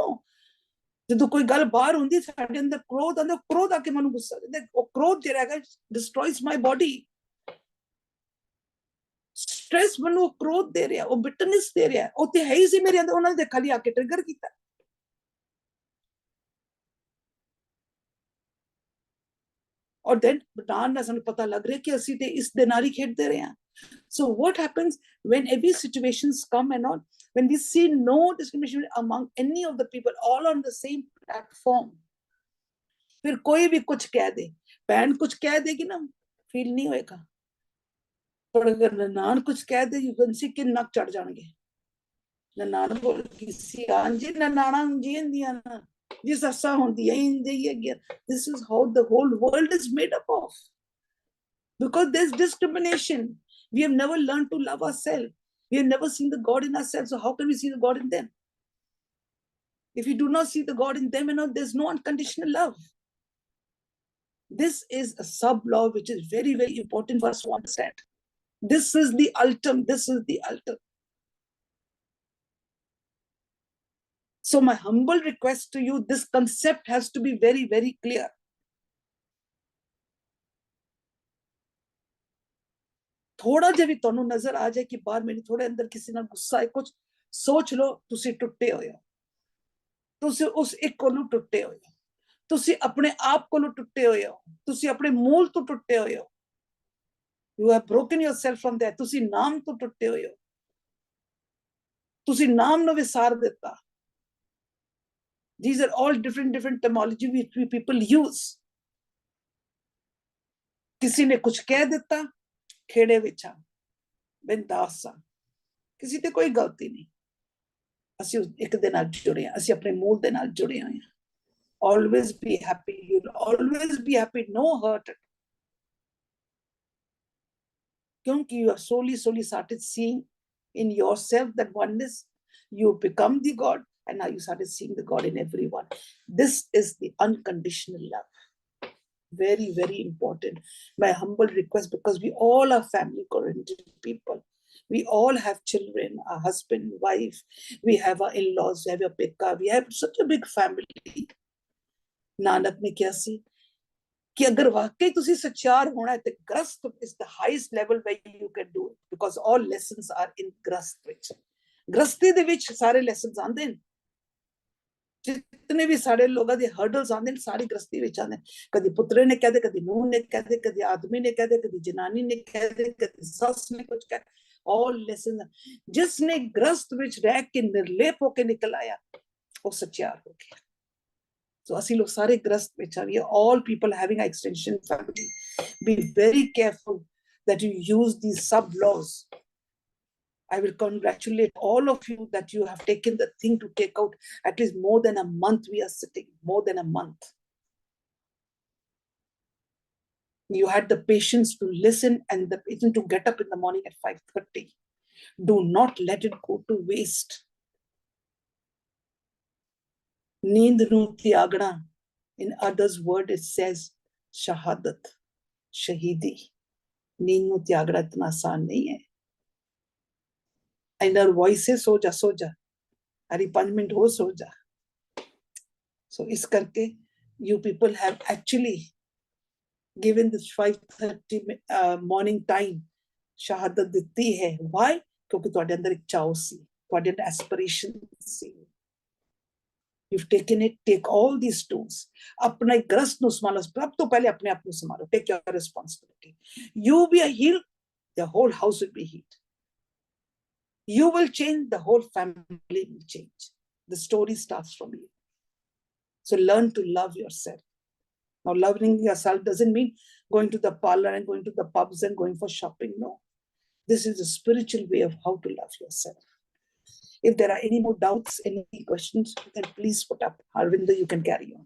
ਜਦੋਂ ਕੋਈ ਗੱਲ ਬਾਹਰ ਹੁੰਦੀ ਸਾਡੇ ਅੰਦਰ ਕ੍ਰੋਧ ਆਂਦਾ, ਕ੍ਰੋਧ ਆ ਕੇ ਮੈਨੂੰ ਗੁੱਸਾ ਦਿੰਦਾ, ਉਹ ਕ੍ਰੋਧ ਜਿਹੜਾ ਹੈਗਾ ਡਿਸਟਰੋਇਜ਼ ਮਾਈ ਬੋਡੀ। ਸਟ੍ਰੈਸ ਮੈਨੂੰ ਉਹ ਕ੍ਰੋਧ ਦੇ ਰਿਹਾ, ਉਹ ਬਿਟਰਨੈਸ ਦੇ ਰਿਹਾ, ਉਹ ਤੇ ਹੈ ਹੀ ਸੀ ਮੇਰੇ ਅੰਦਰ, ਉਹਨਾਂ ਨੇ ਖਾਲੀ ਆ ਕੇ ਟ੍ਰਿਗਰ ਕੀਤਾ। ਔਰ ਦੈਨ ਬਟਾਨ ਨਾਲ ਸਾਨੂੰ ਪਤਾ ਲੱਗ ਰਿਹਾ ਕਿ ਅਸੀਂ ਤੇ ਇਸ ਦੇ ਨਾਲ ਹੀ ਖੇਡਦੇ ਰਹੇ ਹਾਂ। So what happens when every situations come and all, when we see no discrimination among any of the people, all on the same platform, फिर कोई भी कुछ कह दे, बहन कुछ कह देगी ना, फील नहीं होएगा। पर अगर ननान कुछ कह दे, यू कैन सी कि नक चढ़ जाएंगे। ननान बोल किसी आंजी ननाना जी इंदियां ना, ये सस्सा होंदी है इंदे ये गे. This is how the whole world is made up of. Because there's discrimination. We have never learned to love ourselves. We have never seen the God in ourselves. So how can we see the God in them? If you do not see the God in them, there's no unconditional love. This is a sub-law which is very, very important for us to understand. This is the ultimate. This is the ultimate. So my humble request to you, this concept has to be very, very clear. थोड़ा जिहा भी तुहानू नजर आ जाए कि बाहर मेरे थोड़े अंदर किसी नाल गुस्सा है कुछ सोच लो तुसी टुटे होए हो तुसी उस एक कोलों टुटे होए हो तुसी अपने आप कोलों टुटे होए हो तुसी अपने मूल तो टुटे होए हो you have broken yourself from there तुसी नाम तो टुटे होए हो तुसी नाम नु विसार दिता. These are all different terminology which we people use. किसी ने कुछ कह दिता खेड़े विच आ बिंदास आ किसी ते कोई गलती नहीं ਅਸੀਂ ਇੱਕ ਦੇ ਨਾਲ ਜੁੜੇ ਹਾਂ ਅਸੀਂ ਆਪਣੇ ਮੂਲ ਦੇ ਨਾਲ ਜੁੜੇ ਹੋਏ ਹਾਂ. Always be happy. You'll always be happy. No hurt. Because you have slowly started seeing in yourself that oneness. You become the God, and now you started seeing the God in everyone. This is the unconditional love. Very, very important. My humble request, because we all are family-oriented people. We all have children, a husband, wife. We have our in-laws, we have your pekka. We have such a big family. Nanak ne kya si कि अगर वाकई तुसी सच्चार होना है तो ग्रस्त is the highest level where you can do it, because all lessons are in ग्रस्त विच. ग्रस्ती दे विच सारे lessons आंदे ने. जितने भी सारे लोगों दे hurdles आंदे ने सारी ग्रस्ती विच आंदे. कदी पुत्रे ने कह दे, कदी नूह ने कह दे, कदी आदमी ने कह दे, कदी जनानी ने कह दे, कदी सस ने कुछ कह. All lessons. जिसने ग्रस्त विच रह के निर्लेप होके निकल आया वो सच्चार हो गया. So ਅਸੀਂ ਲੋग ਸਾਰੇ ग्रस्त विच are. We are all people having an extension family. Be very careful that you use these sub laws. I will congratulate all of you that you have taken the thing to take out. At least more than a month we are sitting, more than a month. You had the patience to listen and the patience to get up in the morning at 5:30. Do not let it go to waste. नींद नू त्यागना. In others' word it says shahadat, shahidi. नींद नू त्यागना इतना आसान नहीं है. And our voice is सो जा अरे 5 मिनट हो सो जा. So इस करके you people have actually given this 5:30 morning time शहादत ਦਿੱਤੀ है. Why? क्योंकि ਤੁਹਾਡੇ अंदर एक चाव सी, ਤੁਹਾਡੇ अंदर aspiration C. You've taken it. Take all these tools. अपना एक ग्रस्त नु संभालो. सब तो पहले अपने आप नु संभालो. Take your responsibility. You be healed, the whole house will be healed. You will change, the whole family will change. The story starts from you. So learn to love yourself. Now, loving yourself doesn't mean going to the parlor and going to the pubs and going for shopping. No. This is a spiritual way of how to love yourself. If there are any more doubts, any questions, then please put up. Arvinder, you can carry on.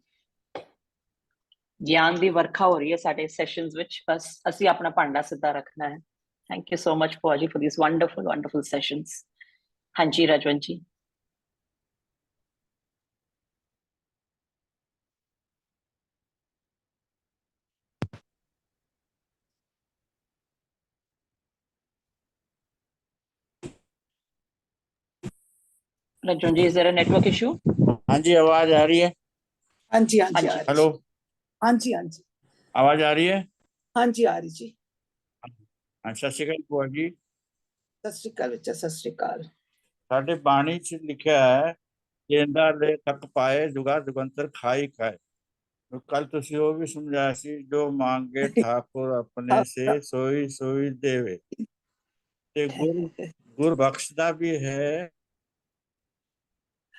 ज्ञान दी वर्खा हो रही है साडे sessions विच. बस ਅਸੀਂ ਆਪਣਾ ਭਾਂਡਾ ਸਿੱਧਾ ਰੱਖਣਾ ਹੈ. Thank you so much, Paul, for these wonderful sessions. ਹਾਂਜੀ ਰਜਵੰਤ ਜੀ. रजवंत जी, is there a network issue? हाँ जी, आवाज आ रही है. हाँ जी हेलो, हाँ जी आवाज आ रही है. हाँ जी आ रही जी. हाँ, सत श्री अकाल भੂआ जी. सत श्री अकाल बच्चा, सत श्री अकाल. ਸਾਡੇ ਬਾਣੀ ਚ ਲਿਖਿਆ ਹੈ ਜਿੰਦਾ ਲੈ ਤੱਕ ਪਾਏ ਜੁਗਾ ਜੁਗੰਤਰ ਖਾਈ ਖਾਏ. ਕੱਲ ਤੁਸੀਂ ਉਹ ਵੀ ਸਮਝਾਇਆ ਸੀ, ਜੋ ਮੰਗੇ ਠਾकुर ਆਪਣੇ ਸੇ ਸੋਈ ਸੋਈ ਦੇਵੇ. ਤੇ ਗੁਰ ਬਖਸ਼ਦਾ ਵੀ ਹੈ,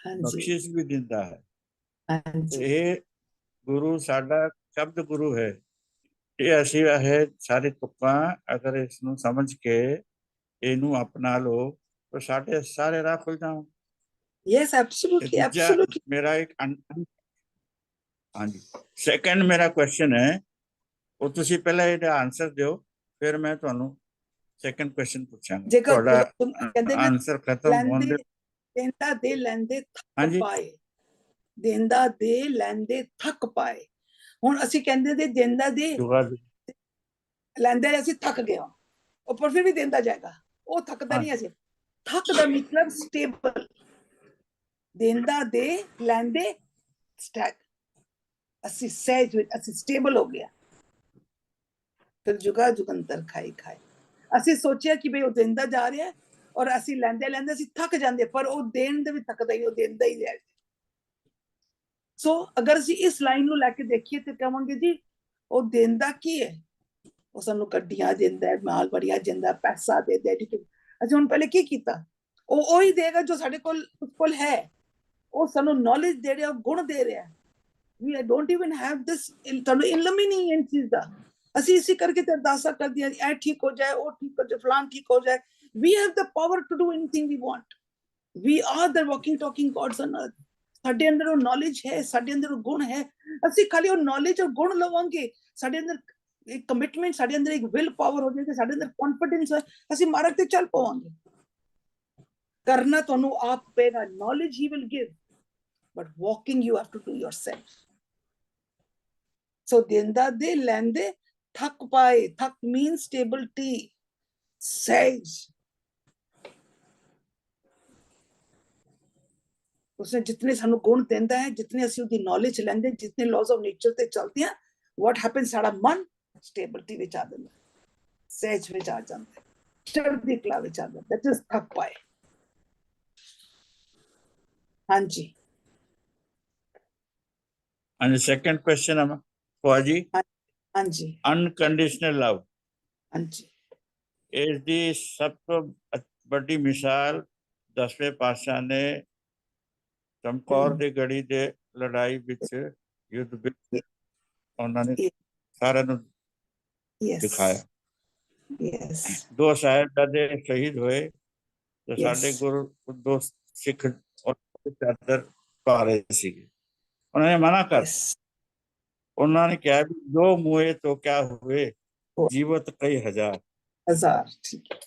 हाँ जी ਬਖਸ਼ਿਸ਼ ਵੀ ਦਿੰਦਾ ਹੈ. हाँ जी. ਇਹ ਗੁਰੂ ਸਾਡਾ ਸ਼ਬਦ ਗੁਰੂ ਹੈ. ਇਹ ਅਸੀਂ ਇਹ ਸਾਰੇ ਤੁਕਾਂ ਅਗਰ ਇਸ ਨੂੰ ਸਮਝ ਕੇ ਇਹਨੂੰ अपना लो तो साढ़े सारे राह खुल जाओ. Yes, absolutely, दूजा absolutely. मेरा एक हाँ जी ਸੈਕੰਡ ਮੇਰਾ ਕੁਐਸਚਨ ਹੈ ਉਹ ਤੁਸੀਂ ਪਹਿਲਾਂ ਇਹਦਾ ਆਨਸਰ ਦਿਓ ਫਿਰ ਮੈਂ ਤੁਹਾਨੂੰ ਸੈਕੰਡ ਕੁਐਸਚਨ ਪੁੱਛਾਂਗਾ ਜੇਕਰ ਤੁਹਾਡਾ ਕਹਿੰਦੇ ਨਾ ਆਨਸਰ ਖਤਮ ਹੋਣ ਲੈਂਦੇ ਦੇ ਦੇਂਦਾ ਦੇ ਲੈਂਦੇ ਥੱਕ ਹਾਂਜੀ ਪਾਏ, ਦੇਂਦਾ ਦੇ ਲੈਂਦੇ ਥੱਕ ਪਾਏ। ਹੁਣ ਅਸੀਂ ਕਹਿੰਦੇ ਦੇ ਦੇਂਦਾ ਦੇ ਜੁਗਾ ਜੀ ਲੈਂਦੇ ਅਸੀਂ ਥੱਕ ਗਿਆ, ਉਹ ਪਰ ਫਿਰ ਵੀ ਦੇਂਦਾ ਜਾਏਗਾ, ਉਹ ਥੱਕਦਾ ਨਹੀਂ ਅਸੀਂ। ਥੱਕ ਦਾ ਮਤਲਬ ਸਟੇਬਲ, ਦੇਂਦਾ ਦੇ ਲੈਂਦੇ ਸਟੈਕ, ਅਸੀਂ ਸਹਿਜ ਵਿੱਚ ਅਸੀਂ ਸਟੇਬਲ ਹੋ ਗਿਆ। ਫਿਰ ਜੁਗਾ ਜੁਗੰਤਰ ਖਾਈ ਖਾਏ, ਅਸੀਂ ਸੋਚਿਆ ਕਿ ਬਈ ਉਹ ਦੇਂਦਾ ਜਾ ਰਿਹਾ ਔਰ ਅਸੀਂ ਲੈਂਦੇ ਲੈਂਦੇ ਅਸੀਂ ਥੱਕ ਜਾਂਦੇ, ਪਰ ਉਹ ਦੇਣ ਦੇ ਵੀ ਥੱਕਦਾ ਹੀ, ਉਹ ਦੇਂਦਾ ਹੀ ਰਿਹਾ। ਸੋ ਅਗਰ ਅਸੀਂ ਇਸ ਲਾਈਨ ਨੂੰ ਲੈ ਕੇ ਦੇਖੀਏ ਤੇ ਕਹਾਂਗੇ ਜੀ ਉਹ ਦੇਂਦਾ ਕੀ ਹੈ, ਉਹ ਸਾਨੂੰ ਗੱਡੀਆਂ ਦਿੰਦਾ, ਮਾਲ ਬੜੀਆਂ ਦਿੰਦਾ, ਪੈਸਾ ਦੇ ਦੇ। ਅਸੀਂ ਹੁਣ ਪਹਿਲੇ ਕੀ ਕੀਤਾ, ਉਹ ਉਹੀ ਦੇਗਾ ਜੋ ਸਾਡੇ ਕੋਲ ਹੈ, ਉਹ ਸਾਨੂੰ ਨੌਲੇਜ ਦੇ ਰਿਹਾ, ਗੁਣ ਦੇ ਰਿਹਾ। ਵੀ ਡੋਂਟ ਇਵਨ ਹੈਵ ਦਿਸ, ਤੁਹਾਨੂੰ ਇਲਮ ਹੀ ਨਹੀਂ ਹੈ ਇਸ ਚੀਜ਼ ਦਾ। ਅਸੀਂ ਇਸੇ ਕਰਕੇ ਤੇ ਅਰਦਾਸਾਂ ਕਰਦੀ ਹਾਂ, ਇਹ ਠੀਕ ਹੋ ਜਾਏ, ਉਹ ਠੀਕ ਹੋ ਜਾਏ, ਫਲਾਨ ਠੀਕ ਹੋ ਜਾਏ। We have the power to do anything we want, we are the walking talking gods on earth. ਸਾਡੇ ਅੰਦਰ ਉਹ ਨੌਲੇਜ ਹੈ, ਸਾਡੇ ਅੰਦਰ ਉਹ ਗੁਣ ਹੈ। ਅਸੀਂ ਖਾਲੀ ਉਹ ਨੌਲੇਜ ਔਰ ਗੁਣ ਲਵਾਂਗੇ, ਸਾਡੇ ਅੰਦਰ ਇੱਕ ਕਮਿਟਮੈਂਟ, ਸਾਡੇ ਅੰਦਰ ਇੱਕ ਵਿਲ ਪਾਵਰ ਹੋ ਜਾਏਗੀ, ਸਾਡੇ ਅੰਦਰ ਕੌਨਫੀਡੈਂਸ ਹੈ, ਅਸੀਂ ਮਾਰਗ ਤੇ ਚੱਲ ਪਾਵਾਂਗੇ। ਕਰਨਾ ਤੁਹਾਨੂੰ ਆਪ ਪਏਗਾ, ਨੌਲੇਜ ਹੀ will give, but walking you have to do yourself. ਸੋ ਦੇਂਦਾ ਦੇ ਲੈਂਦੇ ਥੱਕ ਪਾਏ, ਥੱਕ ਮੀਨ ਸਟੇਬਿਲਿਟੀ, ਸਹਿਜ। उसने जितने सानू गुण देंदा है, जितने ਅਸੀਂ ਉਹਦੀ ਨੌਲੇਜ ਲੈਂਦੇ, ਜਿਤਨੇ ਲਾਜ਼ ਆਫ ਨੇਚਰ ਤੇ ਚਲਦੇ ਆ, what happens, ਸਾਡਾ ਮਨ ਸਟੇਬਿਲਿਟੀ ਵਿੱਚ ਆ ਜਾਂਦਾ, ਸਹਿਜ ਵਿੱਚ ਆ ਜਾਂਦਾ, ਚੜ੍ਹਦੀ ਕਲਾ ਵਿੱਚ ਆ ਜਾਂਦਾ। that is ਥੱਕ ਪਾਏ। ਹਾਂਜੀ and the second question am Fuaji, ਹਾਂਜੀ unconditional love ਹਾਂਜੀ ਇਸ ਦੀ ਸਭ ਤੋਂ ਵੱਡੀ ਮਿਸਾਲ 10ਵੇਂ ਪਾਤਸ਼ਾਹ ਨੇ ਚਮਕੌਰ ਦੀ ਗੜੀ ਦੇ ਲੜਾਈ ਵਿੱਚ ਯੁੱਧ ਵਿੱਚ ਉਹਨਾਂ ਨੇ ਸਾਰਿਆਂ ਨੂੰ ਦਿਖਾਇਆ। ਯੈਸ ਦੋ ਸਾਹਿਬਜ਼ਾਦੇ ਸ਼ਹੀਦ ਹੋਏ ਤੇ Yes. ਸਾਡੇ ਗੁਰੂ ਦੋ ਸਿੱਖ ਚਾਦਰ ਪਾ ਰਹੇ ਸੀਗੇ। ਉਹਨਾਂ ਨੇ ਮਨਾ ਕਰ, ਯੈਸ ਉਹਨਾਂ ਨੇ ਕਿਹਾ ਵੀ ਜੋ ਮੂਏ ਤੋਂ ਕਿਆ ਹੋਏ, ਜੀਵਤ ਕਈ ਹਜ਼ਾਰ। ਹਜ਼ਾਰ, ਠੀਕ ਹੈ।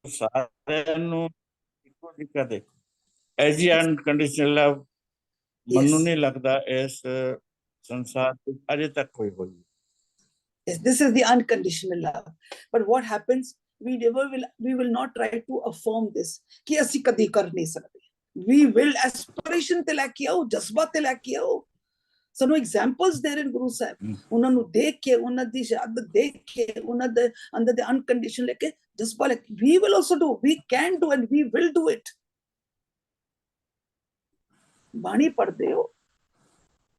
ਸਾਰਿਆਂ ਨੂੰ ਇੱਕੋ ਜਿਹਾ ਦੇਖੋ, ਐਜ ਅਨਕੰਡੀਸ਼ਨਲ ਲਵ ਮੈਨੂੰ ਨਹੀਂ ਲੱਗਦਾ ਇਸ ਸੰਸਾਰ ਵਿੱਚ ਅਜੇ ਤੱਕ ਕੋਈ ਹੋਈ। Yes, this is the unconditional love. But what happens, we will not try to affirm this कि ਅਸੀਂ ਕਦੀ ਕਰ ਨਹੀਂ ਸਕਦੇ। We will aspiration ਤੇ ਲੈ ਕੇ ਆਓ, ਜਜ਼ਬਾ ਤੇ ਲੈ ਕੇ ਆਓ। ਸਾਨੂੰ ਐਗਜ਼ਾਮਪਲਸ ਦੇ ਰਹੇ ਗੁਰੂ ਸਾਹਿਬ, ਉਹਨਾਂ ਨੂੰ ਦੇਖ ਕੇ, ਉਹਨਾਂ ਦੀ ਸ਼ਹਾਦਤ ਦੇਖ ਕੇ, ਉਹਨਾਂ ਦੇ ਅੰਦਰ ਦੇ ਅਨਕੰਡੀਸ਼ਨਲ ਲੈ ਕੇ ਜਜ਼ਬਾ ਲੈ ਕੇ, we will also do, we can do and we will do it। ਬਾਣੀ ਪੜ੍ਹਦੇ ਹੋ,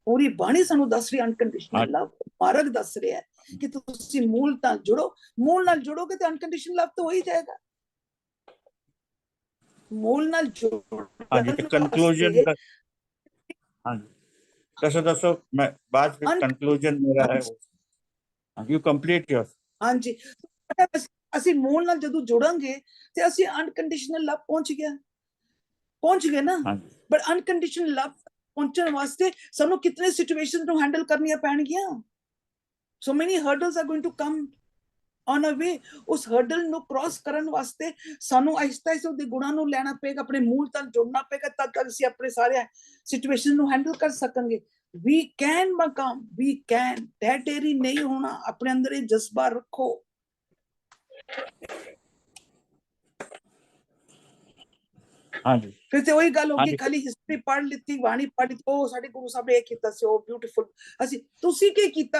ਪੂਰੀ ਬਾਣੀ ਸਾਨੂੰ ਦੱਸ ਰਹੀ ਅਨਕੰਡੀਸ਼ਨਲ ਲਵ, ਮਾਰਗ ਦੱਸ ਰਿਹਾ ਹੈ ਕਿ ਤੁਸੀਂ ਮੂਲ ਨਾਲ ਜੁੜੋ, ਮੂਲ ਨਾਲ ਜੁੜੋਗੇ ਤੇ ਅਨਕੰਡੀਸ਼ਨਲ ਲਵ ਤਾਂ ਹੋ ਹੀ ਜਾਏਗਾ। ਮੂਲ ਨਾਲ ਹਾਂਜੀ ਤੇ ਕਨਕਲੂਜਨ ਦਾ, ਹਾਂਜੀ ਦੱਸੋ ਮੈਂ ਬਾਅਦ ਵਿੱਚ ਕਨਕਲੂਜਨ ਮੇਰਾ ਹੈ ਉਹ ਯੂ ਕੰਪਲੀਟ ਯੋਰ। ਹਾਂਜੀ ਅਸੀਂ ਮੂਲ ਨਾਲ ਜਦੋਂ ਜੁੜਾਂਗੇ ਤੇ ਅਸੀਂ ਅਨਕੰਡੀਸ਼ਨਲ ਲਵ ਪਹੁੰਚ ਗਏ ਨਾ। ਬਟ ਅਨਕੰਡੀਸ਼ਨਲ ਲਵ ਪਹੁੰਚਣ ਵਾਸਤੇ ਸਾਨੂੰ ਕਿਤਨੇ ਸਿਚੁਏਸ਼ਨਸ ਨੂੰ ਹੈਂਡਲ ਕਰਨੀਆਂ ਪੈਣਗੀਆਂ। So many hurdles are going to come on a way। ਉਸ ਹਰਡਲ ਨੂੰ ਕ੍ਰਾਸ ਕਰਨ ਵਾਸਤੇ ਸਾਨੂੰ ਆਹਿਸਤਾ ਆਹਿਸਤਾ ਉਹਦੇ ਗੁਣਾਂ ਨੂੰ ਲੈਣਾ ਪਏਗਾ, ਆਪਣੇ ਮੂਲ ਤੱਕ ਜੁੜਨਾ ਪਏਗਾ, ਤਦ ਤੱਕ ਅਸੀਂ ਆਪਣੇ ਸਾਰੇ ਸਿਚੁਏਸ਼ਨ ਨੂੰ ਹੈਂਡਲ ਕਰ ਸਕਾਂਗੇ। we can become, we can, ਢਹਿ ਨਹੀਂ ਹੋਣਾ, ਆਪਣੇ ਅੰਦਰ ਇਹ ਜਜ਼ਬਾ ਰੱਖੋ। ਹਾਂਜੀ ਫਿਰ ਤੇ ਉਹੀ ਗੱਲ ਹੋ ਗਈ, ਖਾਲੀ ਹਿਸਟਰੀ ਪੜ੍ਹ ਲਿੱਤੀ, ਬਾਣੀ ਪੜ੍ਹ ਲਿੱਤੀ, ਉਹ ਸਾਡੇ ਗੁਰੂ ਸਾਹਿਬ ਨੇ ਇਹ ਕੀਤਾ ਸੀ, ਉਹ ਬਿਊਟੀਫੁਲ। ਅਸੀਂ ਤੁਸੀਂ ਕੀ ਕੀਤਾ,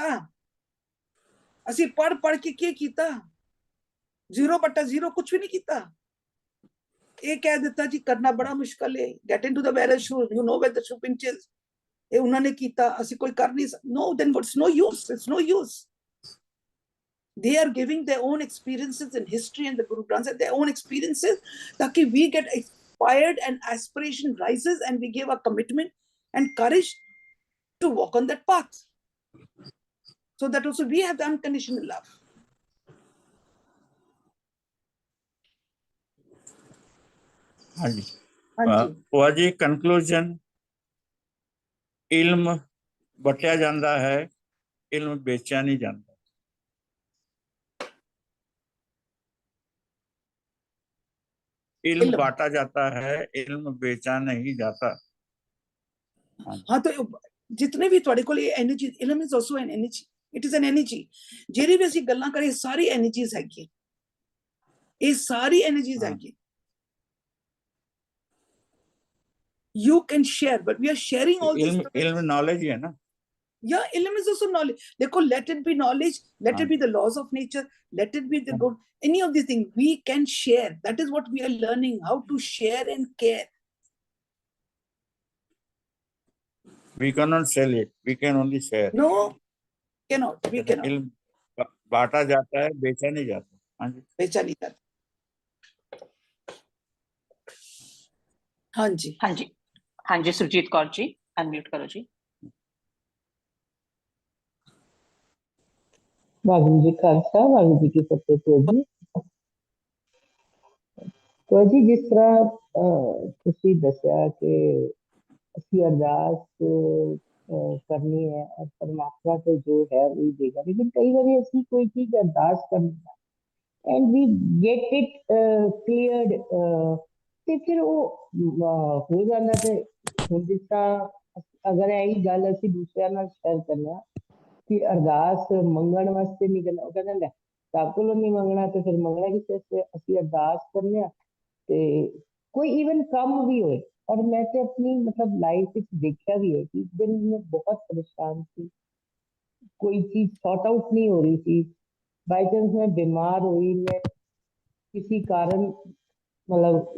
ਅਸੀਂ ਪੜ੍ਹ ਪੜ੍ਹ ਕੇ ਕੀ ਕੀਤਾ, 0/0 ਕੁਝ ਵੀ ਨਹੀਂ ਕੀਤਾ। ਇਹ ਕਹਿ ਦਿੱਤਾ ਜੀ ਕਰਨਾ ਬੜਾ ਮੁਸ਼ਕਲ ਹੈ, get into the wearer shoes, you know where the shoe pinches। ਇਹ ਉਹਨਾਂ ਨੇ ਕੀਤਾ, ਅਸੀਂ ਕੋਈ ਕਰ ਨਹੀਂ ਸਕਦੇ। no, then what's no use, it's no use। they are giving their own experiences in history and the Guru Granth Sahib, their own experiences, ताकि we get inspired and aspiration rises and we give a commitment and courage to walk on that path, so that also we have the unconditional love। ਹਾਂਜੀ ਉਹ ਜੀ conclusion, ਇਲਮ ਵਟਿਆ ਜਾਂਦਾ ਹੈ, ਇਲਮ ਵੇਚਿਆ ਨਹੀਂ ਜਾਂਦਾ। इल्म इल्म। बांटा जाता है, इल्म बेचा नहीं जाता। हाँ जी। हाँ तो जितने भी ਤੁਹਾਡੇ ਕੋਲ ਇਹ એનર્ਜੀ, ਇਲਮ is also an energy, it is an energy. ਜਿਹੜੀ ਵੀ ਅਸੀਂ ਗੱਲਾਂ ਕਰੀਏ ਸਾਰੀ એનર્ਜੀਜ਼ ਹੈਗੀ, ਇਹ ਸਾਰੀ એનર્ਜੀਜ਼ हाँ, ਹੈਗੀ। you can share, but we are sharing all this इल्म इल्म नॉलेज ही है ना। yeah, ilm is also knowledge. देखो, let it be knowledge, let हाँ it be ji. the laws of nature, let it be the हाँ, good, any of these things we can share. That is what we are learning, how to share and care. we cannot sell it, we can only share। No, cannot, we कहते हैं, cannot। इल्म बांटा जाता है, बेचा नहीं जाता। हाँ जी। बेचा नहीं जाता। हाँ जी, हाँ जी, हाँ जी, सुरजीत कौर जी, अनम्यूट करो जी। वाहिगुरू जी खालसा, वाहिगुरू जी की फतेह। तो जी जिस तरह तुसी दस्या कि ਅਸੀਂ ਅਰਦਾਸ ਕਰਨੀ ਹੈ ਔਰ ਪਰਮਾਤਮਾ ਤੋਂ ਜੋ ਹੈ ਉਹ ਦੇਗਾ, ਲੇਕਿਨ ਕਈ ਵਾਰੀ ਅਸੀਂ ਕੋਈ ਚੀਜ਼ ਅਰਦਾਸ ਕਰਨੀ ਹੈ and we get it cleared, ਤੇ ਫਿਰ ਉਹ ਹੋ ਜਾਂਦਾ। ਤੇ ਹੁਣ ਜਿਸ ਤਰ੍ਹਾਂ ਅਗਰ ਇਹੀ ਗੱਲ ਅਸੀਂ ਦੂਸਰਿਆਂ ਨਾਲ ਸ਼ੇਅਰ ਕਰਨਾ ਕਿ ਅਰਦਾਸ ਮੰਗਣ ਵਾਸਤੇ ਨਹੀਂ ਕਰਨਾ, ਉਹ ਕਹਿੰਦਾ ਲੈ ਰੱਬ ਕੋਲੋਂ ਨਹੀਂ ਮੰਗਣਾ ਤੇ ਫਿਰ ਮੰਗਣਾ ਕਿਸੇ ਸੇ, ਅਸੀਂ ਅਰਦਾਸ ਕਰਨੇ ਆ ਤੇ ਕੋਈ ਈਵਨ ਕੰਮ ਵੀ ਹੋਏ। और मैं तो अपनी मतलब लाइफ देखा भी है कि एक दिन मैं बहुत परेशान थी, कोई चीज सॉर्ट आउट नहीं हो रही थी। बाई चांस मैं बीमार हुई, मैं किसी कारण मतलब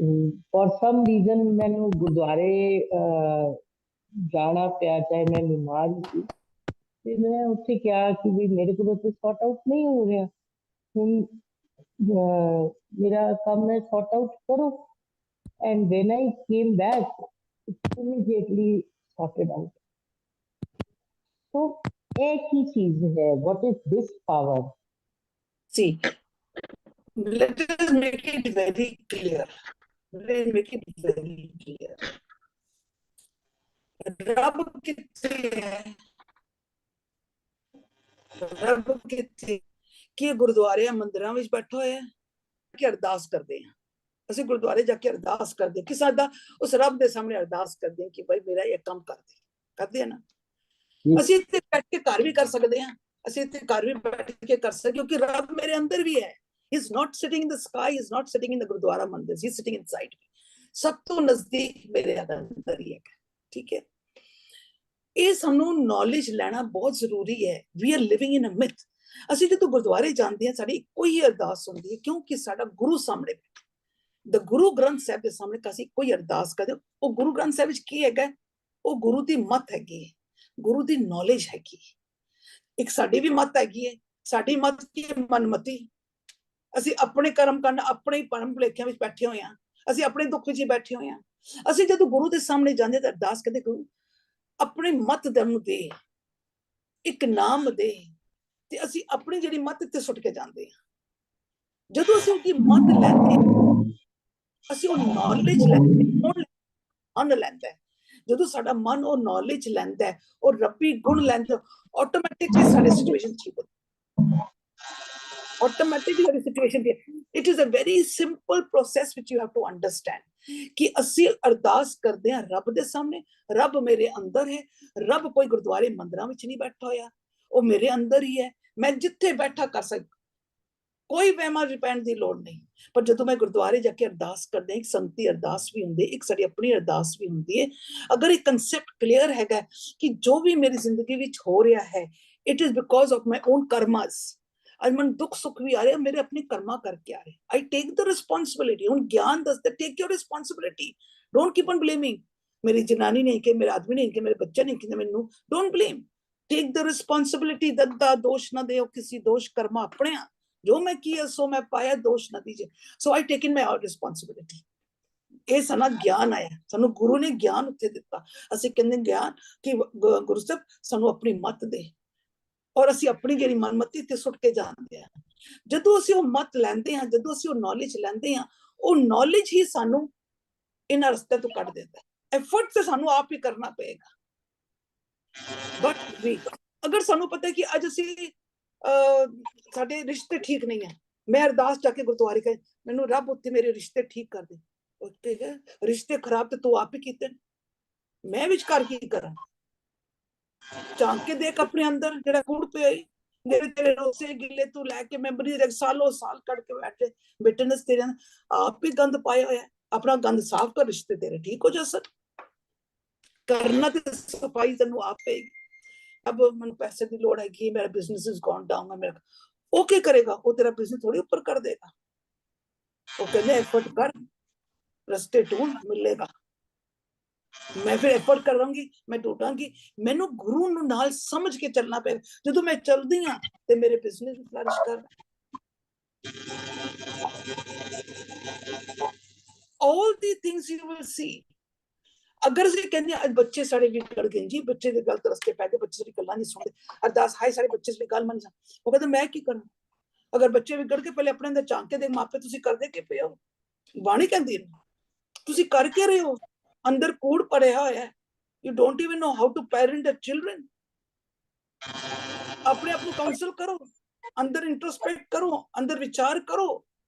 फॉर सम रीजन मैंने गुरुद्वारे जाना पिया, चाहे मैं बीमार ही थी। ਤੇ ਮੈਂ ਉੱਥੇ ਕਿਹਾ ਕਿ ਵੀ ਮੇਰੇ ਕੋਲ ਤਾਂ ਸੌਟ ਆਊਟ ਨਹੀਂ ਹੋ ਰਿਹਾ, ਹੁਣ ਮੇਰਾ ਕੰਮ ਹੈ ਸੌਟ ਆਊਟ ਕਰੋ। And van I came back immediately sorted out. So एक ही चीज है, what is this power? see, let us make it very clear, let us make it very clear। रब किथे है, रब किथे, कि गुरुद्वारे मंदिरां विच बैठा होया कि अरदास करते हैं। ਅਸੀਂ ਗੁਰਦੁਆਰੇ ਜਾ ਕੇ ਅਰਦਾਸ ਕਰਦੇ ਕਿ ਸਾਡਾ ਉਸ ਰੱਬ ਦੇ ਸਾਹਮਣੇ ਅਰਦਾਸ ਕਰਦੇ ਹਾਂ ਕਿ ਭਾਈ ਮੇਰਾ ਇਹ ਕੰਮ ਕਰਦੇ ਆ ਨਾ। ਅਸੀਂ ਇੱਥੇ ਬੈਠ ਕੇ ਘਰ ਵੀ ਕਰ ਸਕਦੇ ਹਾਂ, ਅਸੀਂ ਇੱਥੇ ਘਰ ਵੀ ਬੈਠ ਕੇ ਕਰ ਸਕਦੇ, ਕਿਉਂਕਿ ਰੱਬ ਮੇਰੇ ਅੰਦਰ ਵੀ ਹੈ। he is not sitting in the sky, he is not sitting in the Gurdwara ਮੰਦਿਰ, he is sitting inside me। ਸਭ ਤੋਂ ਨਜ਼ਦੀਕ ਮੇਰੇ ਅੰਦਰ ਹੀ ਹੈ, ਠੀਕ ਹੈ। ਇਹ ਸਾਨੂੰ ਨੌਲੇਜ ਲੈਣਾ ਬਹੁਤ ਜ਼ਰੂਰੀ ਹੈ। ਵੀ ਆਰ ਲਿਵਿੰਗ ਇਨ ਅ ਮਿਥ। ਅਸੀਂ ਜਦੋਂ ਗੁਰਦੁਆਰੇ ਜਾਂਦੇ ਹਾਂ ਸਾਡੀ ਇੱਕੋ ਹੀ ਅਰਦਾਸ ਹੁੰਦੀ ਹੈ, ਕਿਉਂਕਿ ਸਾਡਾ ਗੁਰੂ ਸਾਹਮਣੇ ਦ ਗੁਰੂ ਗ੍ਰੰਥ ਸਾਹਿਬ ਦੇ ਸਾਹਮਣੇ ਅਸੀਂ ਕੋਈ ਅਰਦਾਸ ਕਰਦੇ। ਉਹ ਗੁਰੂ ਗ੍ਰੰਥ ਸਾਹਿਬ ਵਿੱਚ ਕੀ ਹੈਗਾ, ਉਹ ਗੁਰੂ ਦੀ ਮੱਤ ਹੈਗੀ, ਗੁਰੂ ਦੀ ਨੌਲੇਜ ਹੈਗੀ। ਇੱਕ ਸਾਡੀ ਵੀ ਮੱਤ ਹੈਗੀ ਹੈ, ਸਾਡੀ ਮੱਤ ਕੀ ਹੈ, ਮਨਮਤੀ। ਅਸੀਂ ਆਪਣੇ ਕਰਮ ਕਰਨ, ਆਪਣੇ ਹੀ ਭਰਮ ਭੁਲੇਖਿਆਂ ਵਿੱਚ ਬੈਠੇ ਹੋਏ ਹਾਂ, ਅਸੀਂ ਆਪਣੇ ਦੁੱਖ ਵਿੱਚ ਹੀ ਬੈਠੇ ਹੋਏ ਹਾਂ। ਅਸੀਂ ਜਦੋਂ ਗੁਰੂ ਦੇ ਸਾਹਮਣੇ ਜਾਂਦੇ ਤਾਂ ਅਰਦਾਸ ਕਰਦੇ, ਗੁਰੂ ਆਪਣੀ ਮੱਤ ਨੂੰ ਦੇ, ਇੱਕ ਨਾਮ ਦੇ, ਤੇ ਅਸੀਂ ਆਪਣੀ ਜਿਹੜੀ ਮੱਤ ਤੇ ਸੁੱਟ ਕੇ ਜਾਂਦੇ ਹਾਂ। ਜਦੋਂ ਅਸੀਂ ਉਹਦੀ ਮੱਤ ਲੈਂਦੇ, ਅਸੀਂ ਉਹ ਨੌਲੇਜ ਲੈਂਦੇ, ਮਨ ਲੈਂਦਾ। ਜਦੋਂ ਸਾਡਾ ਮਨ ਉਹ ਨੌਲੇਜ ਲੈਂਦਾ, ਉਹ ਰੱਬੀ ਗੁਣ ਲੈਂਦਾ, ਆਟੋਮੈਟਿਕਲੀ ਸਾਡੀ ਸਿਚੁਏਸ਼ਨ ਠੀਕ ਹੁੰਦੀ, ਆਟੋਮੈਟਿਕਲੀ ਸਾਡੀ ਸਿਚੁਏਸ਼ਨ ਠੀਕ। It is a very simple process which you have to understand ਕਿ ਅਸੀਂ ਅਰਦਾਸ ਕਰਦੇ ਹਾਂ ਰੱਬ ਦੇ ਸਾਹਮਣੇ। ਰੱਬ ਮੇਰੇ ਅੰਦਰ ਹੈ, ਰੱਬ ਕੋਈ ਗੁਰਦੁਆਰੇ ਮੰਦਿਰਾਂ ਵਿੱਚ ਨਹੀਂ ਬੈਠਾ ਹੋਇਆ, ਉਹ ਮੇਰੇ ਅੰਦਰ ਹੀ ਹੈ। ਮੈਂ ਜਿੱਥੇ ਬੈਠਾ ਕਰ ਸਕਦਾ, ਕੋਈ ਵਹਿਮਾਂ ਵਿੱਚ ਪੈਣ ਦੀ ਲੋੜ ਨਹੀਂ। ਪਰ ਜਦੋਂ ਮੈਂ ਗੁਰਦੁਆਰੇ ਜਾ ਕੇ ਅਰਦਾਸ ਕਰਦੇ, ਇੱਕ ਸੰਗਤੀ ਅਰਦਾਸ ਵੀ ਹੁੰਦੀ, ਇੱਕ ਸਾਡੀ ਆਪਣੀ ਅਰਦਾਸ ਵੀ ਹੁੰਦੀ ਹੈ। ਅਗਰ ਇਹ ਕੰਸੈਪਟ ਕਲੀਅਰ ਹੈਗਾ ਕਿ ਜੋ ਵੀ ਮੇਰੀ ਜ਼ਿੰਦਗੀ ਵਿੱਚ ਹੋ ਰਿਹਾ ਹੈ, it is because of my own karmas. ਅੱਜ ਮੈਨੂੰ ਦੁੱਖ ਸੁੱਖ ਵੀ ਆ ਰਿਹਾ, ਮੇਰੇ ਆਪਣੇ ਕਰਮਾਂ ਕਰਕੇ ਆ ਰਹੇ। I take the responsibility. ਹੁਣ ਗਿਆਨ ਦੱਸਦਾ, take your responsibility, don't keep on blaming. ਮੇਰੀ ਜਨਾਨੀ ਨਹੀਂ ਕਿ, ਮੇਰੇ ਆਦਮੀ ਨਹੀਂ ਕਿ, ਮੇਰੇ ਬੱਚੇ ਨਹੀਂ ਕਿ, ਮੈਨੂੰ don't blame, take the responsibility. ਦੱਦਾ ਦੋਸ਼ ਨਾ ਦਿਓ ਕਿਸੇ, ਦੋਸ਼ ਕਰਮਾ ਆਪਣੇ ਆ, ਜੋ ਮੈਂ ਕੀਆ ਸੋ ਮੈਂ ਪਾਇਆ, ਦੋਸ਼ ਨਾ ਦੀਜੇ। ਸੋ ਆਈ ਟੇਕ ਇਨ ਮਾਈ ਰਿਸਪੌਂਸਿਬਿਲਿਟੀ। ਇਹ ਸਾਡਾ ਗਿਆਨ ਆਇਆ, ਸਾਨੂੰ ਗੁਰੂ ਨੇ ਗਿਆਨ ਉੱਥੇ ਦਿੱਤਾ। ਅਸੀਂ ਕਹਿੰਦੇ ਗਿਆਨ ਕਿ ਗੁਰੂ ਸਾਹਿਬ ਸਾਨੂੰ ਆਪਣੀ ਮੱਤ ਦੇ, ਔਰ ਅਸੀਂ ਆਪਣੀ ਜਿਹੜੀ ਮਨਮਤੀ ਤੇ ਸੁੱਟ ਕੇ ਜਾਂਦੇ ਹਾਂ। ਜਦੋਂ ਅਸੀਂ ਉਹ ਮੱਤ ਲੈਂਦੇ ਹਾਂ, ਜਦੋਂ ਅਸੀਂ ਉਹ ਨੌਲੇਜ ਲੈਂਦੇ ਹਾਂ, ਉਹ ਨੌਲੇਜ ਹੀ ਸਾਨੂੰ ਇਹਨਾਂ ਰਸਤੇ ਤੋਂ ਕੱਢ ਦਿੰਦਾ। ਐਫਰਟ ਤੇ ਸਾਨੂੰ ਆਪ ਹੀ ਕਰਨਾ ਪਏਗਾ। but we ਅਗਰ ਸਾਨੂੰ ਪਤਾ ਹੈ ਕਿ ਅੱਜ ਅਸੀਂ ਸਾਡੇ ਰਿਸ਼ਤੇ ਠੀਕ ਨਹੀਂ ਹੈ, ਮੈਂ ਅਰਦਾਸ ਜਾ ਕੇ ਗੁਰਦੁਆਰੇ ਕਹੇ ਮੈਨੂੰ ਰੱਬ ਉੱਤੇ ਮੇਰੇ ਰਿਸ਼ਤੇ ਠੀਕ ਕਰ ਦੇ, ਉੱਤੇ ਰਿਸ਼ਤੇ ਖਰਾਬ ਤੇ ਤੂੰ ਆਪ ਹੀ ਕੀਤੇ, ਮੈਂ ਵਿਚਕਾਰ ਕੀ ਕਰਾਂ? ਝਾਂਕ ਕੇ ਦੇਖ ਆਪਣੇ ਅੰਦਰ ਜਿਹੜਾ ਕੂੜ ਪਿਆ ਮੇਰੇ ਤੇਰੇ ਰੋਸੇ ਗਿੱਲੇ ਤੂੰ ਲੈ ਕੇ ਮੈਮਰੀ ਦੇ ਸਾਲੋਂ ਸਾਲ ਕੱਢ ਕੇ ਬੈਠੇ ਬਿਟਨੈਸ ਤੇਰੇ ਆਪ ਹੀ ਗੰਦ ਪਾਇਆ ਹੋਇਆ, ਆਪਣਾ ਗੰਦ ਸਾਫ਼ ਕਰ, ਰਿਸ਼ਤੇ ਤੇਰੇ ਠੀਕ ਹੋ ਜਾ ਸਕ ਕਰਨਾ ਤੇ ਸਫਾਈ ਤੈਨੂੰ ਆਪ ਪਏਗੀ। अब ਮੈਨੂੰ ਪੈਸੇ ਦੀ ਲੋੜ ਹੈਗੀ, ਮੇਰਾ ਬਿਜ਼ਨਸ ਇਜ਼ ਗੋਨ ਡਾਊਨ ਹੈ, ਮੇਰਾ ਉਹ ਕੀ ਕਰੇਗਾ? ਉਹ ਤੇਰਾ ਬਿਜ਼ਨਸ ਥੋੜੀ ਉੱਪਰ ਕਰ ਦੇਗਾ। ਉਹ ਕਹਿੰਦੇ ਐਫਰਟ ਕਰ, ਰਸਤੇ ਢੂੰਢ ਮਿਲੇਗਾ। ਮੈਂ ਫਿਰ ਐਫਰਟ ਕਰਾਂਗੀ, ਮੈਂ ਢੂੰਢਾਂਗੀ, ਮੈਨੂੰ ਗੁਰੂ ਨੂੰ ਨਾਲ ਸਮਝ ਕੇ ਚੱਲਣਾ ਪਏਗਾ। ਜਦੋਂ ਮੈਂ ਚੱਲਦੀ ਹਾਂ ਤੇ ਮੇਰੇ ਬਿਜ਼ਨਸ ਫਲਰਿਸ਼ ਕਰ all the things you will see। ਅਗਰ ਅਸੀਂ ਕਹਿੰਦੇ ਅੱਜ ਬੱਚੇ ਸਾਡੇ ਵਿਗੜ ਗਏ ਜੀ, ਬੱਚੇ ਦੇ ਗਲਤ ਰਸਤੇ ਪੈ ਗਏ, ਬੱਚੇ ਸਾਡੀ ਗੱਲਾਂ ਨਹੀਂ ਸੁਣਦੇ, ਅਰਦਾਸ ਹਾਏ ਸਾਡੇ ਬੱਚੇ ਸਾਡੀ ਗੱਲ ਮੰਨ ਜਾ, ਉਹ ਕਹਿੰਦਾ ਮੈਂ ਕੀ ਕਰਾਂ? ਅਗਰ ਬੱਚੇ ਵਿਗੜ ਕੇ ਪਹਿਲੇ ਆਪਣੇ ਅੰਦਰ ਝਾਂਕ ਕੇ ਦੇ, ਮਾਪੇ ਤੁਸੀਂ ਕਰਦੇ ਕੀ ਪਏ ਹੋ? ਬਾਣੀ ਕਹਿੰਦੀ ਤੁਸੀਂ ਕਰ ਕੇ ਰਹੇ ਹੋ, ਅੰਦਰ ਕੂੜ ਪੜਿਆ ਹੋਇਆ, you don't even know how to parent a children. ਆਪਣੇ ਆਪ ਨੂੰ ਕਾਉਂਸਲ ਕਰੋ, ਅੰਦਰ ਇੰਟਰੋਸਪੈਕਟ ਕਰੋ, ਅੰਦਰ ਵਿਚਾਰ ਕਰੋ,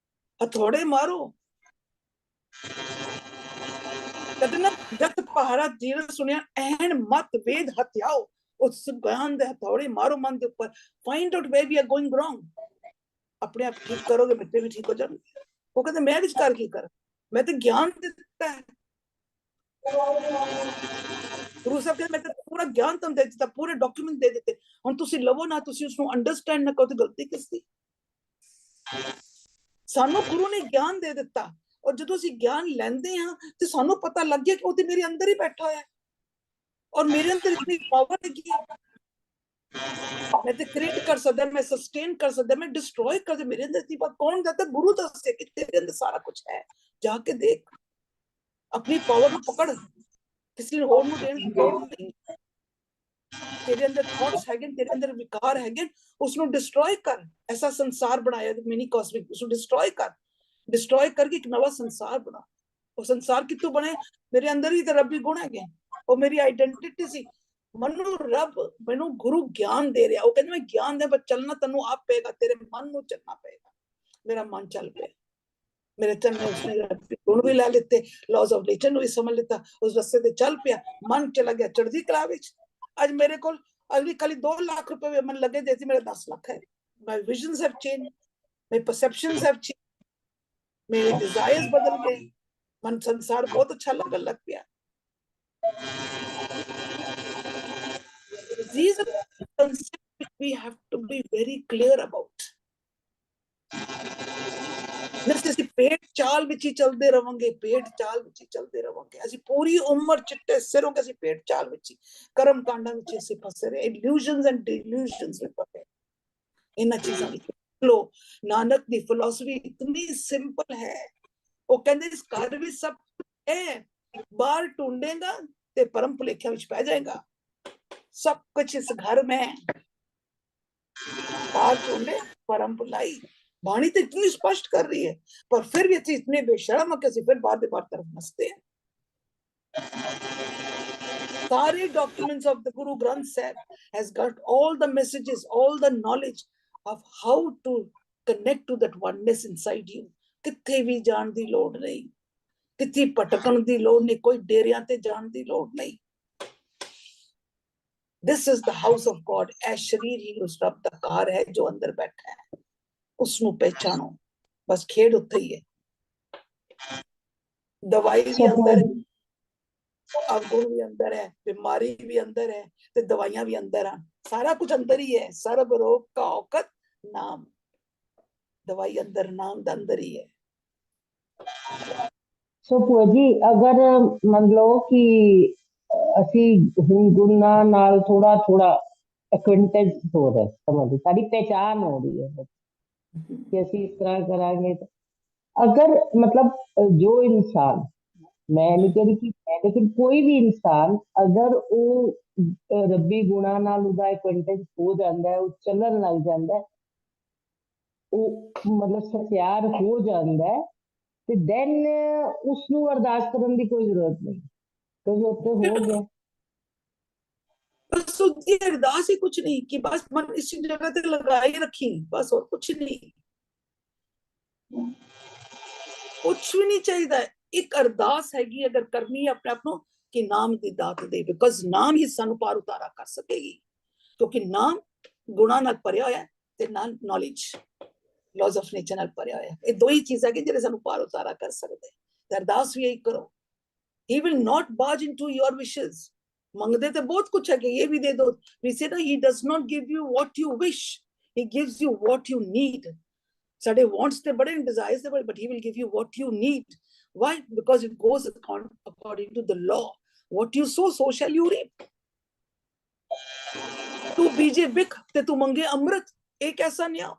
ਹਥੌੜੇ ਮਾਰੋ। ਕਹਿੰਦੇ ਨਾ ਜਦ ਪਹਾੜਾ ਜੀਰ ਸੁਣਿਆ ਐਨ ਮਤ ਵੇਦ ਹਥਿਆਓ, ਉਸ ਗਿਆਨ ਦੇ ਹਥੌੜੇ ਮਾਰੋ ਮਨ ਦੇ ਉੱਪਰ, find out where we are going wrong. ਆਪਣੇ ਆਪ ਠੀਕ ਕਰੋਗੇ, ਬੱਚੇ ਵੀ ਠੀਕ ਹੋ ਜਾਣਗੇ। ਉਹ ਕਹਿੰਦੇ ਮੈਂ ਵਿਚਕਾਰ ਕੀ ਕਰਾਂ? ਮੈਂ ਤੇ ਗਿਆਨ ਦਿੱਤਾ ਹੈ, ਗੁਰੂ ਸਾਹਿਬ ਕਹਿੰਦੇ ਮੈਂ ਤਾਂ ਪੂਰਾ ਗਿਆਨ ਤੁਹਾਨੂੰ ਦੇ ਦਿੱਤਾ, ਪੂਰੇ ਡਾਕੂਮੈਂਟ ਦੇ ਦਿੱਤੇ, ਹੁਣ ਤੁਸੀਂ ਲਵੋ ਨਾ, ਤੁਸੀਂ ਉਸਨੂੰ ਅੰਡਰਸਟੈਂਡ ਨਾ ਕਰੋ ਤੇ ਗਲਤੀ ਕਿਸ ਦੀ? ਸਾਨੂੰ ਗੁਰੂ ਨੇ ਗਿਆਨ ਦੇ ਦਿੱਤਾ, ਔਰ ਜਦੋਂ ਅਸੀਂ ਗਿਆਨ ਲੈਂਦੇ ਹਾਂ ਤੇ ਸਾਨੂੰ ਪਤਾ ਲੱਗ ਗਿਆ ਕਿ ਉਹ ਤੇ ਮੇਰੇ ਅੰਦਰ ਹੀ ਬੈਠਾ ਹੋਇਆ, ਔਰ ਮੇਰੇ ਅੰਦਰ ਇਤਨੀ ਪਾਵਰ ਹੈਗੀ ਹੈ, ਮੈਂ ਤੇ ਕ੍ਰੀਏਟ ਕਰ ਸਕਦਾ, ਮੈਂ ਸਸਟੇਨ ਕਰ ਸਕਦਾ, ਮੈਂ ਡਿਸਟਰੋਏ ਕਰ ਸਕਦਾ। ਮੇਰੇ ਅੰਦਰ ਇਤਨੀ ਬਾਤ ਕੌਣ ਦੱਸਦਾ? ਗੁਰੂ ਦੱਸਦੇ ਕਿ ਤੇਰੇ ਅੰਦਰ ਸਾਰਾ ਕੁਝ ਹੈ, ਜਾ ਕੇ ਦੇਖ, ਆਪਣੀ ਪਾਵਰ ਨੂੰ ਪਕੜ, ਕਿਸੇ ਹੋਰ ਨੂੰ ਦੇਣ ਦੀ ਲੋੜ ਨਹੀਂ। ਤੇਰੇ ਅੰਦਰ ਥਾਟਸ ਹੈਗੇ, ਤੇਰੇ ਅੰਦਰ ਵਿਕਾਰ ਹੈਗੇ, ਉਸਨੂੰ ਡਿਸਟਰੋਏ ਕਰ। ਐਸਾ ਸੰਸਾਰ ਬਣਾਇਆ ਮਿਨੀ ਕਾਸਮਿਕ, ਉਸਨੂੰ ਡਿਸਟਰੋਏ ਕਰ, ਡਿਸਟਰੋਏ ਕਰਕੇ ਇੱਕ ਨਵਾਂ ਸੰਸਾਰ ਬਣਾ। ਉਹ ਸੰਸਾਰ ਕਿੱਥੋਂ ਬਣੇ? ਮੇਰੇ ਅੰਦਰ ਹੀ ਤਾਂ ਰੱਬੀ ਗੁਣ ਹੈਗੇ, ਉਹ ਮੇਰੀ ਆਈਡੈਂਟਿਟੀ ਸੀ। ਮੈਨੂੰ ਰੱਬ, ਮੈਨੂੰ ਗੁਰੂ ਗਿਆਨ ਦੇ ਰਿਹਾ, ਉਹ ਕਹਿੰਦੇ ਮੈਂ ਗਿਆਨ ਦੇ ਪਰ ਚੱਲਣਾ ਤੈਨੂੰ ਆਪ ਪਏਗਾ, ਤੇਰੇ ਮਨ ਨੂੰ ਚੱਲਣਾ ਪਏਗਾ। ਮੇਰਾ ਮਨ ਚੱਲ ਪਿਆ, ਮੇਰੇ ਚੰਨ ਨੇ ਉਸਨੇ ਗੁਣ ਵੀ ਲੈ ਲਿੱਤੇ, ਲਾਜ਼ ਆਫ ਨੇਚਰ ਨੂੰ ਵੀ ਸਮਝ ਲਿੱਤਾ, ਉਸ ਰਸਤੇ ਤੇ ਚੱਲ ਪਿਆ, ਮਨ ਚਲਾ ਗਿਆ ਚੜ੍ਹਦੀ ਕਲਾ ਵਿੱਚ। ਅੱਜ ਮੇਰੇ ਕੋਲ ਅਗਲੀ ਖਾਲੀ 2 ਲੱਖ ਰੁਪਏ ਮਨ ਲੱਗੇ ਦੇ ਸੀ, ਮੇਰੇ 10 ਲੱਖ ਹੈ। My visions have change, my perceptions have change, मेरे डिजायर्स बदल गए, मन संसार बहुत अच्छा लगन लग गया। These are concepts which we have to be very clear about। ਅਸੀਂ ਪੇਟ ਚਾਲ ਵਿੱਚ ਹੀ ਚੱਲਦੇ ਰਵਾਂਗੇ, ਪੇਟ ਚਾਲ ਵਿੱਚ ਹੀ ਚੱਲਦੇ ਰਵਾਂਗੇ, ਅਸੀਂ ਪੂਰੀ ਉਮਰ ਚਿੱਟੇ ਸਿਰੋਂ ਕੇ ਅਸੀਂ ਪੇਟ ਚਾਲ ਵਿੱਚ ਹੀ, ਕਰਮ ਕਾਂਡਾਂ ਵਿੱਚ ਅਸੀਂ ਫਸੇ ਰਹੇ, ਇਲੂਜ਼ਨਸ ਐਂਡ ਡਿਲੂਜ਼ਨਸ ਵਿੱਚ ਫਸੇ। ਇਹਨਾਂ ਚੀਜ਼ਾਂ ਵਿੱਚ ਲੋ, ਨਾਨਕ ਦੀ ਫਿਲਾਸਫੀ ਇਤਨੀ ਸਿੰਪਲ ਹੈ, ਉਹ ਕਹਿੰਦੇ ਇਸ ਘਰ ਵਿੱਚ ਸਭ ਹੈ, ਬਾਹਰ ਢੂੰਡੇਗਾ ਤੇ ਪਰਮ ਭੁਲੇਖਿਆਂ ਵਿੱਚ ਪੈ ਜਾਏਗਾ। सब कुछ इस घर में, बाहर ढूंढे परम भुलाई। बाणी तो इतनी स्पष्ट कर रही है, पर फिर भी अच्छी इतने बेशर्म है कि फिर बार बार तरफ हंसते हैं। सारे documents of the Guru Granth साहब has got all the messages, all the knowledge of how to connect to that oneness inside you। किथे भी जान दी लोड़ नहीं, किथे भटकन दी लोड़ नहीं, कोई डेरियां ते जान दी लोड़ नहीं। This is the house of God। ऐ शरीर ही उस रब दा घर है जो अंदर बैठा है, उसनू पहचानो, बस खेड उत्थे ही है। दवाई भी अंदर है, अवगुण भी अंदर है, बीमारी भी अंदर है, ते दवाइयां भी अंदर हैं, सारा कुछ अंदर ही है। सर्व रोग का औकत नाम, दवाई अंदर, नाम दा अंदर ही है। सो ਭੂਆ ਜੀ ਅਗਰ ਮੰਨ ਲਓ ਕਿ ਅਸੀਂ ਹੁਣ ਗੁਣਾਂ ਨਾਲ ਥੋੜਾ ਥੋੜਾ ਐਕੁਇੰਟੈਂਸ ਹੋ ਰਿਹਾ, ਸਮਝ ਸਾਡੀ ਪਹਿਚਾਨ ਹੋ ਰਹੀ ਹੈ ਕਿ ਅਸੀਂ ਇਸ ਤਰ੍ਹਾਂ ਕਰਾਂਗੇ। अगर मतलब जो इंसान, मैं नहीं कह रही कि मैं, लेकिन कोई भी इंसान अगर वो रब्बी गुणा नाल उदा एक्वेंटेंस हो जाता है, वो चलन लग जाता है, वो मतलब सत्यार हो जाता है, तो देन उसनू अरदास करने की कोई जरूरत नहीं, क्योंकि उत्थे हो गया। बस उसकी अरदास ही कुछ नहीं कि बस मन इसी जगह ते लगा ही रखी, बस और कुछ नहीं, कुछ भी नहीं चाहिए। एक अरदास हैगी अगर करनी है अपने आप को कि नाम दी दात दे, बिकॉज नाम ही सानू पार उतारा कर सकेगी, क्योंकि नाम गुणा नाल भरिया होया ते नाल नॉलेज लॉज ऑफ नेचर नाल भरिया होया। ये दो ही चीजां कि जेड़े सानू पार उतारा कर सकदे। ते अरदास भी यही करो, he will not barge into your wishes। मंगदे तो बहुत कुछ है कि ये भी दे दो, we say that he does not give you what you wish, he gives you what you need। साडे wants ते बड़े, desires ते बड़े, but he will give you what you need। Why? Because it goes according to the law, what you sow so shall you reap। तू बीजे बिख ते तू मंगे अमृत, एक ऐसा न्याय,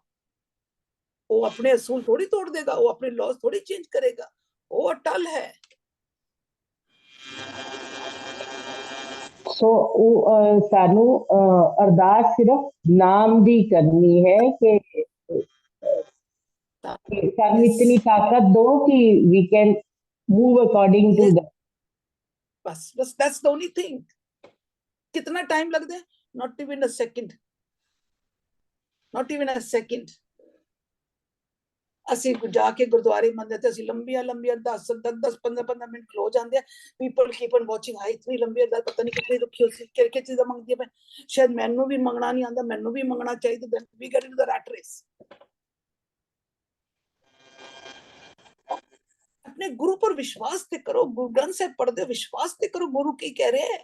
वो अपने असूल थोड़ी तोड़ देगा, वो अपने लॉज थोड़ी चेंज करेगा, वो अटल है। सो सानू अरदास सिर्फ नाम दी करनी है कि सानू इतनी ताकत दो कि we can move according to that. बस बस दैट्स द ओनली थिंग। कितना टाइम लगता है? Not even a second, not even a second. ਅਸੀਂ ਜਾ ਕੇ ਗੁਰਦੁਆਰੇ ਮੰਦਰ ਤੇ ਅਸੀਂ ਲੰਬੀਆਂ ਲੰਬੀਆਂ 10 10 15 ਮਿੰਟ ਖਲੋ ਜਾਂਦੇ ਆ। People keep on watching, high ਇਤਨੀ ਲੰਬੀ ਅਰਦਾਸ ਪਤਾ ਨਹੀਂ ਕਿੱਥੇ ਰੁਕੀ ਹੋਈ ਸੀ, ਕਿਹੜੀ ਚੀਜ਼ਾਂ ਮੰਗਦੀ ਮੈਂ, ਸ਼ਾਇਦ ਮੈਨੂੰ ਵੀ ਮੰਗਣਾ ਨਹੀਂ ਆਉਂਦਾ, ਮੈਨੂੰ ਵੀ ਮੰਗਣਾ ਚਾਹੀਦਾ। Then we get into the rat race. अपने गुरु पर विश्वास ते करो, गुरु ग्रंथ साहिब पढ़ते विश्वास ते करो, गुरु की कह रहे हैं।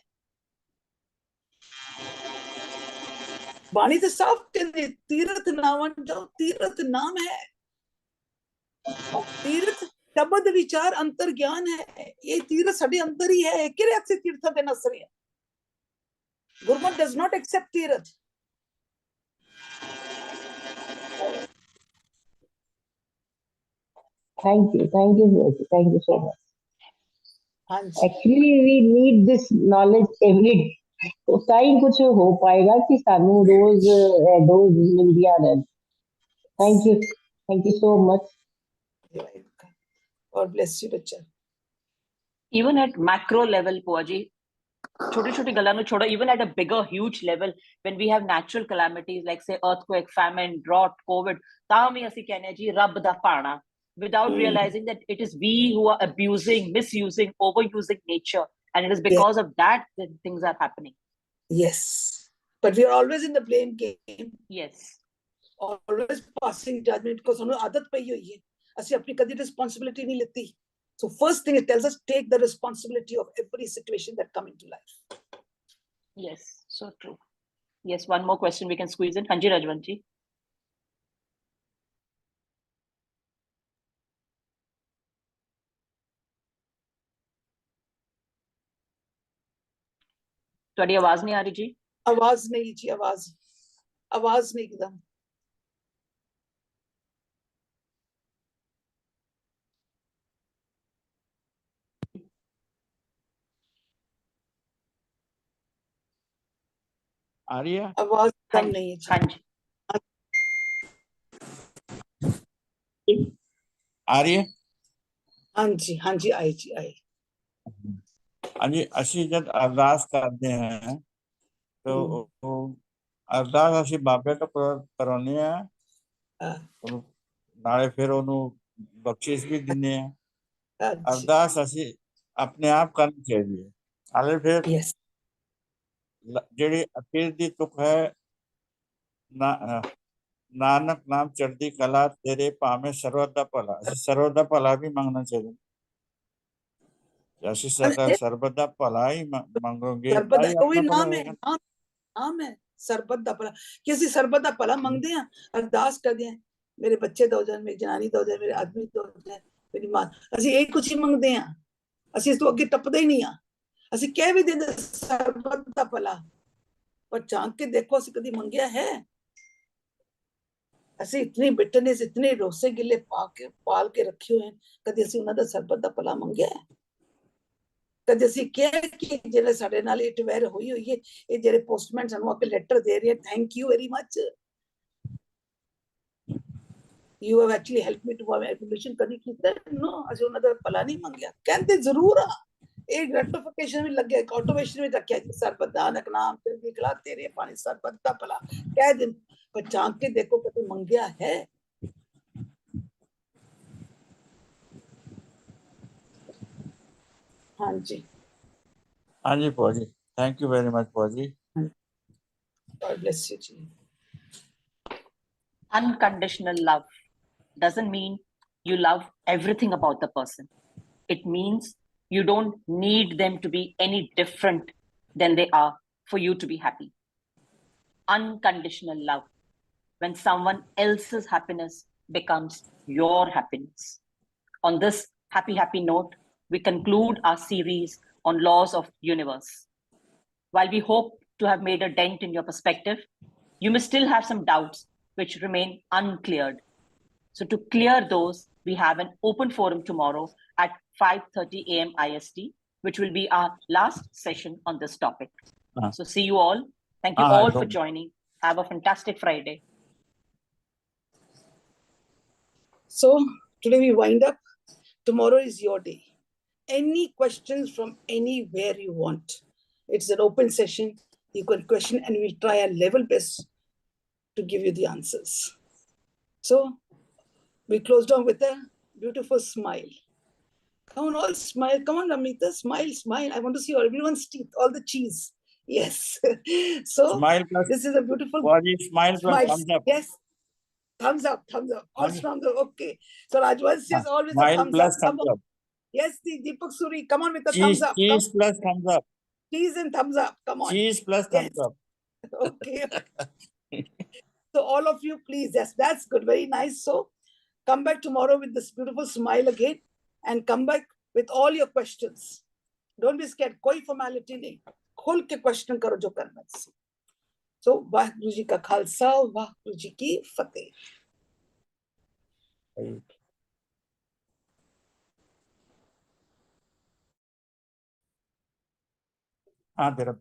बाणी तो साफ कहते तीर्थ नावन जाओ, तीर्थ नाम है, तीर्थ शब्द विचार अंतर ज्ञान है, ये तीर्थ साडे अंदर ही है। किरे ऐसे तीर्थ दे नस रहे हैं। गुरमत डज नॉट एक्सेप्ट तीर्थ। Thank you so much. हाँ जी, actually we need this knowledge every day, तो ताई कुछ हो पाएगा कि सानू रोज डोज मिल दिया रहे। Thank you so much. और ब्लेस यू बच्चा। Even at macro level, Puaji, छोटी छोटी गल्लां ਨੂੰ छोड़ो, even at a bigger huge level, when we have natural calamities like say earthquake, famine, drought, covid, ਤਾਂ ਵੀ ਅਸੀਂ ਕਹਿੰਦੇ ਜੀ ਰੱਬ ਦਾ ਭਾਣਾ, without realizing that it is we who are abusing, misusing, overusing nature, and it is because of that that things are happening। Yes, but we are always in the blame game, Yes, always passing judgment, because ਸਾਨੂੰ ਆਦਤ ਪਈ ਹੋਈ ਹੈ, ਅਸੀਂ ਆਪਣੀ ਕਦੀ responsibility ਨਹੀਂ ਲਿੱਤੀ। So first thing it tells us, take the responsibility of every situation that come into life। yes, so true। Yes, one more question we can squeeze in। Hanji Rajwant ji। ਤੁਹਾਡੀ ਆਵਾਜ਼ ਨਹੀਂ ਆ ਰਹੀ ਜੀ। आवाज नहीं जी, आवाज नहीं एकदम। आ रही है? आवाज हाँ कम जी, नहीं है जी। हाँ जी, आ रही है? हाँ जी, हाँ जी, आई जी, आई। हाँ जी, ਅਸੀਂ ਜਦ ਅਰਦਾਸ ਕਰਦੇ ਹਾਂ तो ਅਰਦਾਸ ਅਸੀਂ ਬਾਬੇ ਤੋਂ ਕਰਾਉਂਦੇ ਆ, ਨਾਲੇ ਫਿਰ ਉਹਨੂੰ ਬਖਸ਼ਿਸ਼ ਵੀ ਦਿੰਦੇ ਆ। ਅਰਦਾਸ ਅਸੀਂ ਆਪਣੇ ਆਪ ਕਰਨੀ ਚਾਹੀਦੀ ਹੈ। ਨਾਲੇ ਫਿਰ ਜਿਹੜੀ ਅਖੀਰ ਦੀ ਤੁਕ ਹੈ, ਨਾਨਕ ਨਾਮ ਚੜ੍ਹਦੀ ਕਲਾ ਤੇਰੇ ਭਾਵੇਂ ਸਰਬਤ ਦਾ ਭਲਾ, ਅਸੀਂ ਸਰਬਤ ਦਾ ਭਲਾ ਵੀ ਮੰਗਣਾ ਚਾਹੀਦਾ। ਅਸੀਂ ਸਰਬਤ ਦਾ ਭਲਾ ਹੀ ਮੰਗੋਗੇ ਤਾਂ ਹੀ ਆਪਣਾ ਭਲਾ ਹੋਏਗਾ। ਨਾਮ ਹੈ ਸਰਬਤ ਦਾ ਭਲਾ, ਕਿ ਅਸੀਂ ਸਰਬਤ ਦਾ ਭਲਾ ਮੰਗਦੇ ਆ, ਅਰਦਾਸ ਕਰਦੇ ਆ, ਮੇਰੇ ਬੱਚੇ ਦਾ ਹੋ ਜਾਣ, ਮੇਰੀ ਜਨਾਨੀ ਦਾ ਹੋ ਜਾਏ, ਮੇਰੇ ਆਦਮੀ ਦਾ ਹੋ ਜਾਏ, ਮੇਰੀ ਮਾਂ, ਅਸੀਂ ਇਹ ਕੁਝ ਹੀ ਮੰਗਦੇ ਆ, ਅਸੀਂ ਇਸ ਤੋਂ ਅੱਗੇ ਟੱਪਦੇ ਹੀ ਨਹੀਂ ਆ। ਅਸੀਂ ਕਹਿ ਵੀ ਦਿੰਦੇ ਸਰਬਤ ਦਾ ਭਲਾ, ਪਰ ਝਾਂਕ ਕੇ ਦੇਖੋ ਅਸੀਂ ਕਦੀ ਮੰਗਿਆ ਹੈ? ਅਸੀਂ ਇਤਨੀ ਬਿਟਰਨੈਸ, ਇਤਨੇ ਰੋਸੇ ਗਿੱਲੇ ਪਾਲ ਕੇ ਰੱਖੇ ਹੋਏ, ਕਦੀ ਅਸੀਂ ਉਹਨਾਂ ਦਾ ਸਰਬਤ ਦਾ ਭਲਾ ਮੰਗਿਆ ਹੈ? ਕਦੇ ਅਸੀਂ ਕਿਹਾ ਕਿ ਜਿਹੜੇ ਸਾਡੇ ਨਾਲ ਇਟਵੈਰ ਹੋਈ ਹੈ, ਇਹ ਜਿਹੜੇ ਪੋਸਟਮੈਨ ਸਾਨੂੰ ਆਪੇ ਲੈਟਰ ਦੇ ਰਹੇ, thank you very much, you have actually help me to have evolution, ਕਦੀ ਕੀਤਾ? ਨੋ, ਅਸੀਂ ਉਹਨਾਂ ਦਾ ਭਲਾ ਨਹੀਂ ਮੰਗਿਆ। ਕਹਿੰਦੇ ਜ਼ਰੂਰ ਆ, एक ग्रेटिफिकेशन भी लग गया, ऑटोमेशन में रखा है, सरबत दानक नाम फिर निकला तेरे पानी सरबत दा भला कह दिन, पर झांक के देखो कभी मंगया है। हाँ जी, हाँ जी Fauji, thank you very much Fauji. God bless you जी। Unconditional love doesn't mean you love everything about the person. It means you don't need them to be any different than they are for you to be happy. Unconditional love, when someone else's happiness becomes your happiness. On this happy note, we conclude our series on laws of universe. While we hope to have made a dent in your perspective, you may still have some doubts which remain uncleared. So to clear those, we have an open forum tomorrow at 5:30 a.m. IST, which will be our last session on this topic. So see you all. Thank you all for joining. Have a fantastic Friday. So today we wind up. Tomorrow is your day. Any questions from anywhere you want. It's an open session. You can question and we'll try our level best to give you the answers. So we close down with a beautiful smile. Come on, all smile. Come on, Amita, smile, smile. I want to see everyone's teeth, all the cheese. Yes. So Smile plus, this is a beautiful फौजी smile plus smile. thumbs up. Yes. Thumbs up, thumbs up. All thumbs up. Okay. So Rajwansh is always a Smile thumbs up. plus Come thumbs on. up. Yes, Deepak Suri, come on with the Cheese, thumbs up. cheese plus thumbs up. Cheese and thumbs up. Come on. Cheese plus Yes. thumbs up. Okay. So all of you, please. Yes, that's good. Very nice. So come back tomorrow with this beautiful smile again and come back with all your questions. Don't be scared. कोई formality नहीं. खुल के question करो जो करना है. So Waheguru ji का खालसा, वाहिगुरु जी की फतेह. हाँ तेरा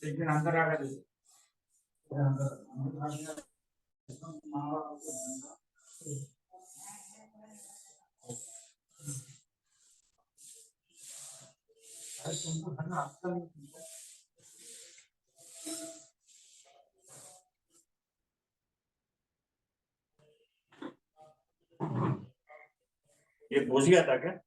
एक दिन अंदर आ गए ये घुस गया था क्या?